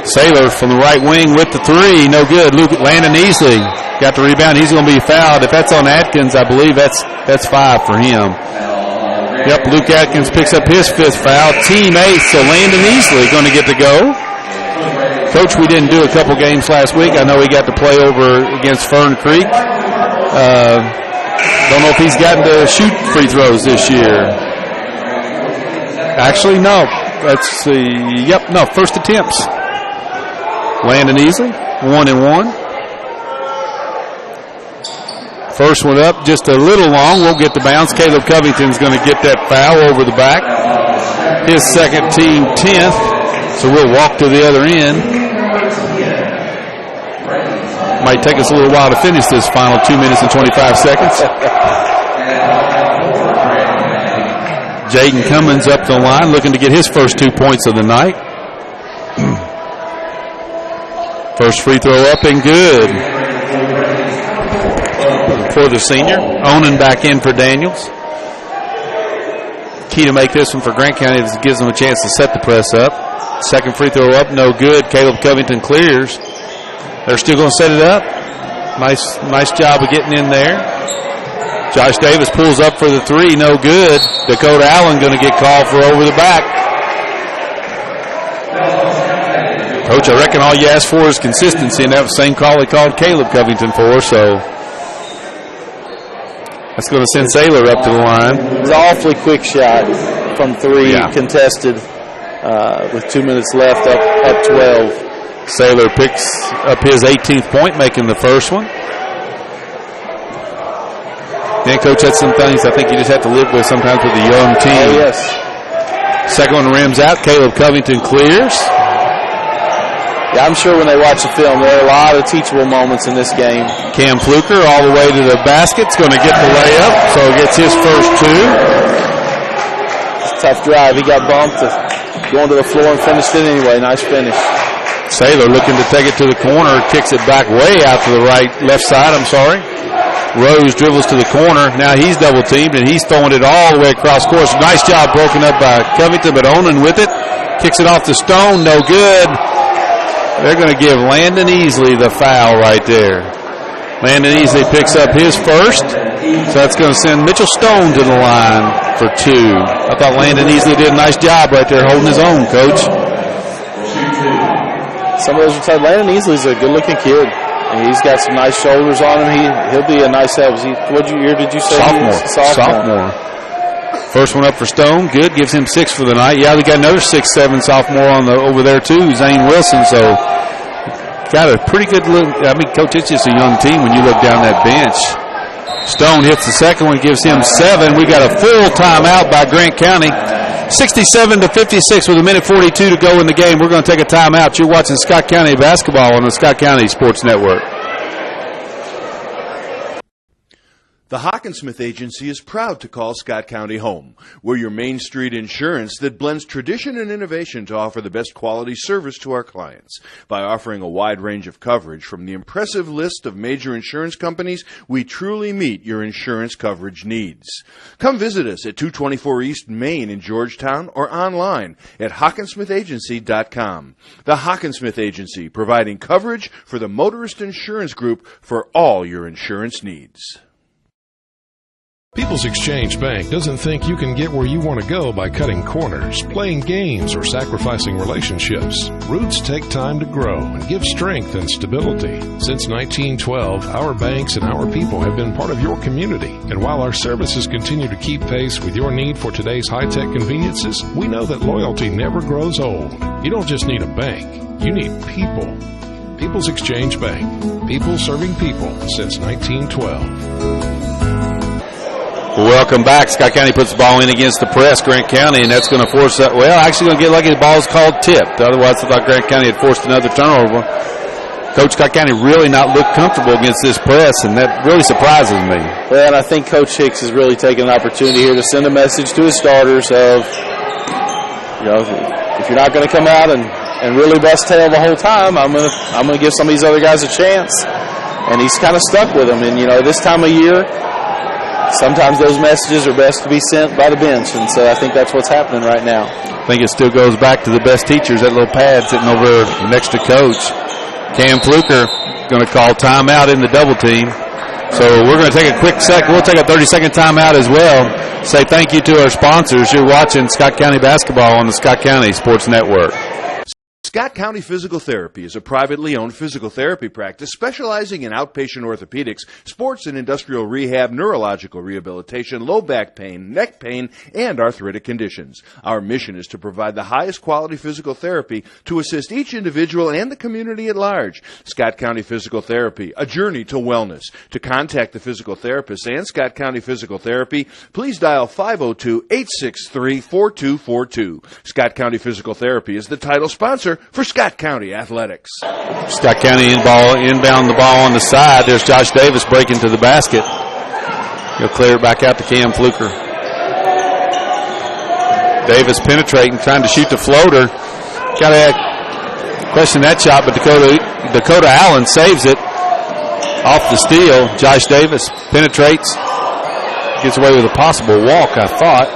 Sailor from the right wing with the 3. No good. Landon Easley got the rebound. He's going to be fouled. If that's on Atkins, I believe that's 5 for him. Yep, Luke Atkins picks up his 5th foul. Team 8, so Landon Easley going to get to go. Coach, we didn't do a couple games last week. I know he got to play over against Fern Creek. Don't know if he's gotten to shoot free throws this year. Actually, no. Let's see. Yep, no, first attempts. Landon Easley, 1-1. First one up, just a little long. We'll get the bounce. Caleb Covington's going to get that foul over the back. His second, team 10th. So we'll walk to the other end. Might take us a little while to finish this final 2 minutes and 25 seconds. Jaden Cummins up the line looking to get his first 2 points of the night. First free throw up and good for the senior. Onan back in for Daniels. Key to make this one for Grant County is it gives them a chance to set the press up. Second free throw up, no good. Caleb Covington clears. They're still going to set it up. Nice job of getting in there. Josh Davis pulls up for the 3, no good. Dakota Allen going to get called for over the back. Coach, I reckon all you asked for is consistency, and that was the same call he called Caleb Covington for, so that's going to send Sailor up to the line.
It's an awfully quick shot from 3, contested. with 2 minutes left, up 12.
Saylor picks up his 18th point, making the first one. And, Coach, that's some things I think you just have to live with sometimes with a young team.
Oh, yes.
Second one rims out. Caleb Covington clears.
Yeah, I'm sure when they watch the film, there are a lot of teachable moments in this game.
Cam Fluker all the way to the basket. Is going to get the layup, so gets his first two.
It's a tough drive. He got bumped, going to the floor and finished it anyway. Nice finish.
Saylor looking to take it to the corner, kicks it back way out to the left side, Rose dribbles to the corner. Now he's double teamed and he's throwing it all the way across course. Nice job broken up by Covington, but Onan with it. Kicks it off the Stone, no good. They're going to give Landon Easley the foul right there. Landon Easley picks up his first, so that's going to send Mitchell Stone to the line for two. I thought Landon Easley did a nice job right there holding his own, Coach.
Some of those retired. Landon Easley's a good-looking kid. And he's got some nice shoulders on him. He'll be a nice help. What year did you say?
Sophomore. First one up for Stone. Good. Gives him 6 for the night. Yeah, they got another 6'7" sophomore over there too, Zane Wilson. So got a pretty good look. I mean, Coach, it's just a young team when you look down that bench. Stone hits the second one, gives him 7. We got a full timeout by Grant County. 67-56 with 1:42 to go in the game. We're going to take a timeout. You're watching Scott County basketball on the Scott County Sports Network.
The Hockensmith Agency is proud to call Scott County home. We're your Main Street insurance that blends tradition and innovation to offer the best quality service to our clients. By offering a wide range of coverage from the impressive list of major insurance companies, we truly meet your insurance coverage needs. Come visit us at 224 East Main in Georgetown or online at HawkinsmithAgency.com. The Hockensmith Agency, providing coverage for the Motorist Insurance Group for all your insurance needs.
People's Exchange Bank doesn't think you can get where you want to go by cutting corners, playing games, or sacrificing relationships. Roots take time to grow and give strength and stability. Since 1912, our banks and our people have been part of your community. And while our services continue to keep pace with your need for today's high-tech conveniences, we know that loyalty never grows old. You don't just need a bank, you need people. People's Exchange Bank. People serving people since 1912.
Welcome back. Scott County puts the ball in against the press, Grant County, and that's going to force that. Well, actually going to get lucky. The ball is called tipped. Otherwise, I thought Grant County had forced another turnover. Coach, Scott County really not looked comfortable against this press, and that really surprises me.
Well, and I think Coach Hicks is really taking an opportunity here to send a message to his starters of, if you're not going to come out and really bust tail the whole time, I'm going to give some of these other guys a chance. And he's kind of stuck with them. And, this time of year, sometimes those messages are best to be sent by the bench, and so I think that's what's happening right now.
I think it still goes back to the best teachers, that little pad sitting over next to Coach. Cam Fluker going to call timeout in the double team. So we're going to take a quick second. We'll take a 30-second timeout as well. Say thank you to our sponsors. You're watching Scott County basketball on the Scott County Sports Network.
Scott County Physical Therapy is a privately owned physical therapy practice specializing in outpatient orthopedics, sports and industrial rehab, neurological rehabilitation, low back pain, neck pain, and arthritic conditions. Our mission is to provide the highest quality physical therapy to assist each individual and the community at large. Scott County Physical Therapy, a journey to wellness. To contact the physical therapist and Scott County Physical Therapy, please dial 502-863-4242. Scott County Physical Therapy is the title sponsor for Scott County Athletics.
Scott County inbound the ball on the side. There's Josh Davis breaking to the basket. He'll clear it back out to Cam Fluker. Davis penetrating, trying to shoot the floater. Got to question that shot, but Dakota Allen saves it off the steal. Josh Davis penetrates, gets away with a possible walk, I thought.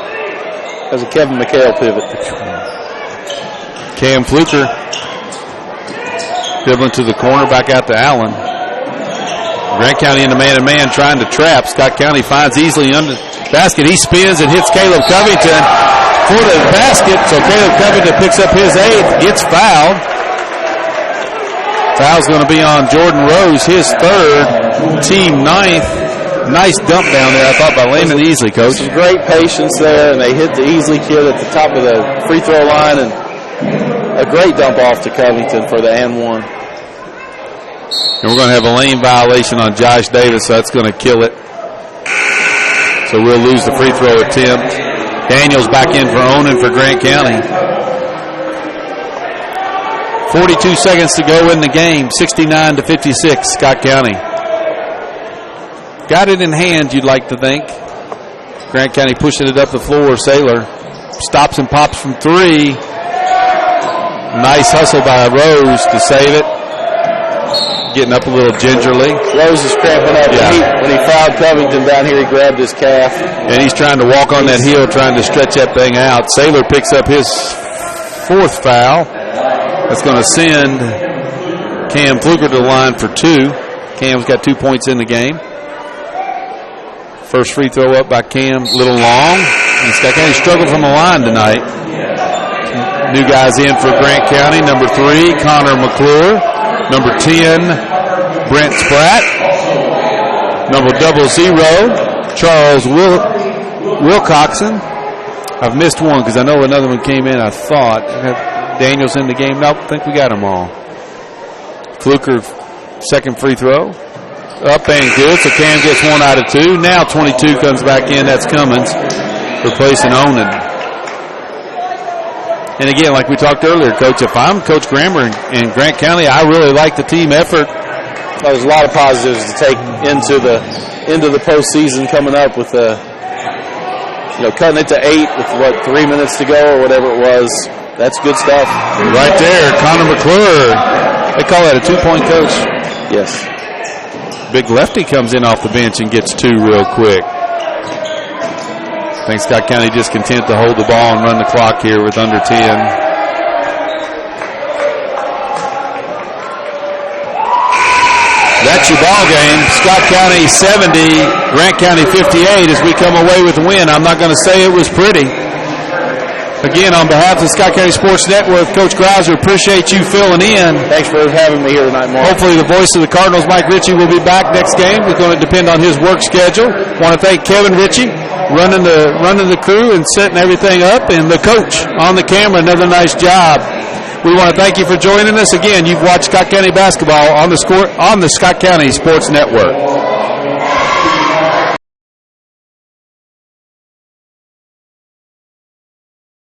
That was a Kevin McHale pivot.
Cam Fluker dribbling to the corner, back out to Allen. Grant County in the man-to-man trying to trap. Scott County finds easily under the basket. He spins and hits Caleb Covington for the basket. So Caleb Covington picks up his 8th, gets fouled. Foul's going to be on Jordan Rose, his 3rd, team 9th. Nice dump down there, I thought, by Landon Easley, Coach.
Some great patience there, and they hit the Easley kid at the top of the free throw line, and a great dump off to Covington for the and one.
And we're going to have a lane violation on Josh Davis, so that's going to kill it. So we'll lose the free throw attempt. Daniels back in for Onan for Grant County. 42 seconds to go in the game, 69-56, Scott County. Got it in hand, you'd like to think. Grant County pushing it up the floor. Saylor stops and pops from three. Nice hustle by Rose to save it. Getting up a little gingerly.
Rose is cramping up. Yeah. When he fouled Covington down here, he grabbed his calf.
And he's trying to walk on that heel, trying to stretch that thing out. Saylor picks up his fourth foul. That's going to send Cam Fluker to the line for two. Cam's got 2 points in the game. First free throw up by Cam, a little long. And Scott County struggled from the line tonight. New guys in for Grant County. Number 3, Connor McClure. Number 10, Brent Spratt. Number 00, Charles Wilcoxon. I've missed one because I know another one came in, I thought. Daniels in the game. Nope, I think we got them all. Fluker, second free throw. Up and good, so Cam gets 1 out of 2. Now 22 comes back in. That's Cummins replacing Onan. And again, like we talked earlier, Coach, if I'm Coach Grammer in Grant County, I really like the team effort.
There's a lot of positives to take into the postseason coming up with cutting it to 8 with 3 minutes to go or whatever it was. That's good stuff.
Right there, Connor McClure. They call that a 2-point, Coach.
Yes.
Big lefty comes in off the bench and gets 2 real quick. I think Scott County just content to hold the ball and run the clock here with under 10. That's your ball game. Scott County 70, Grant County 58 as we come away with the win. I'm not going to say it was pretty. Again, on behalf of the Scott County Sports Network, Coach Greiser, appreciate you filling in.
Thanks for having me here tonight, Mark.
Hopefully the voice of the Cardinals, Mike Ritchie, will be back next game. It's going to depend on his work schedule. Want to thank Kevin Ritchie running the crew and setting everything up, and the coach on the camera, another nice job. We want to thank you for joining us. Again, you've watched Scott County basketball on the Scott County Sports Network.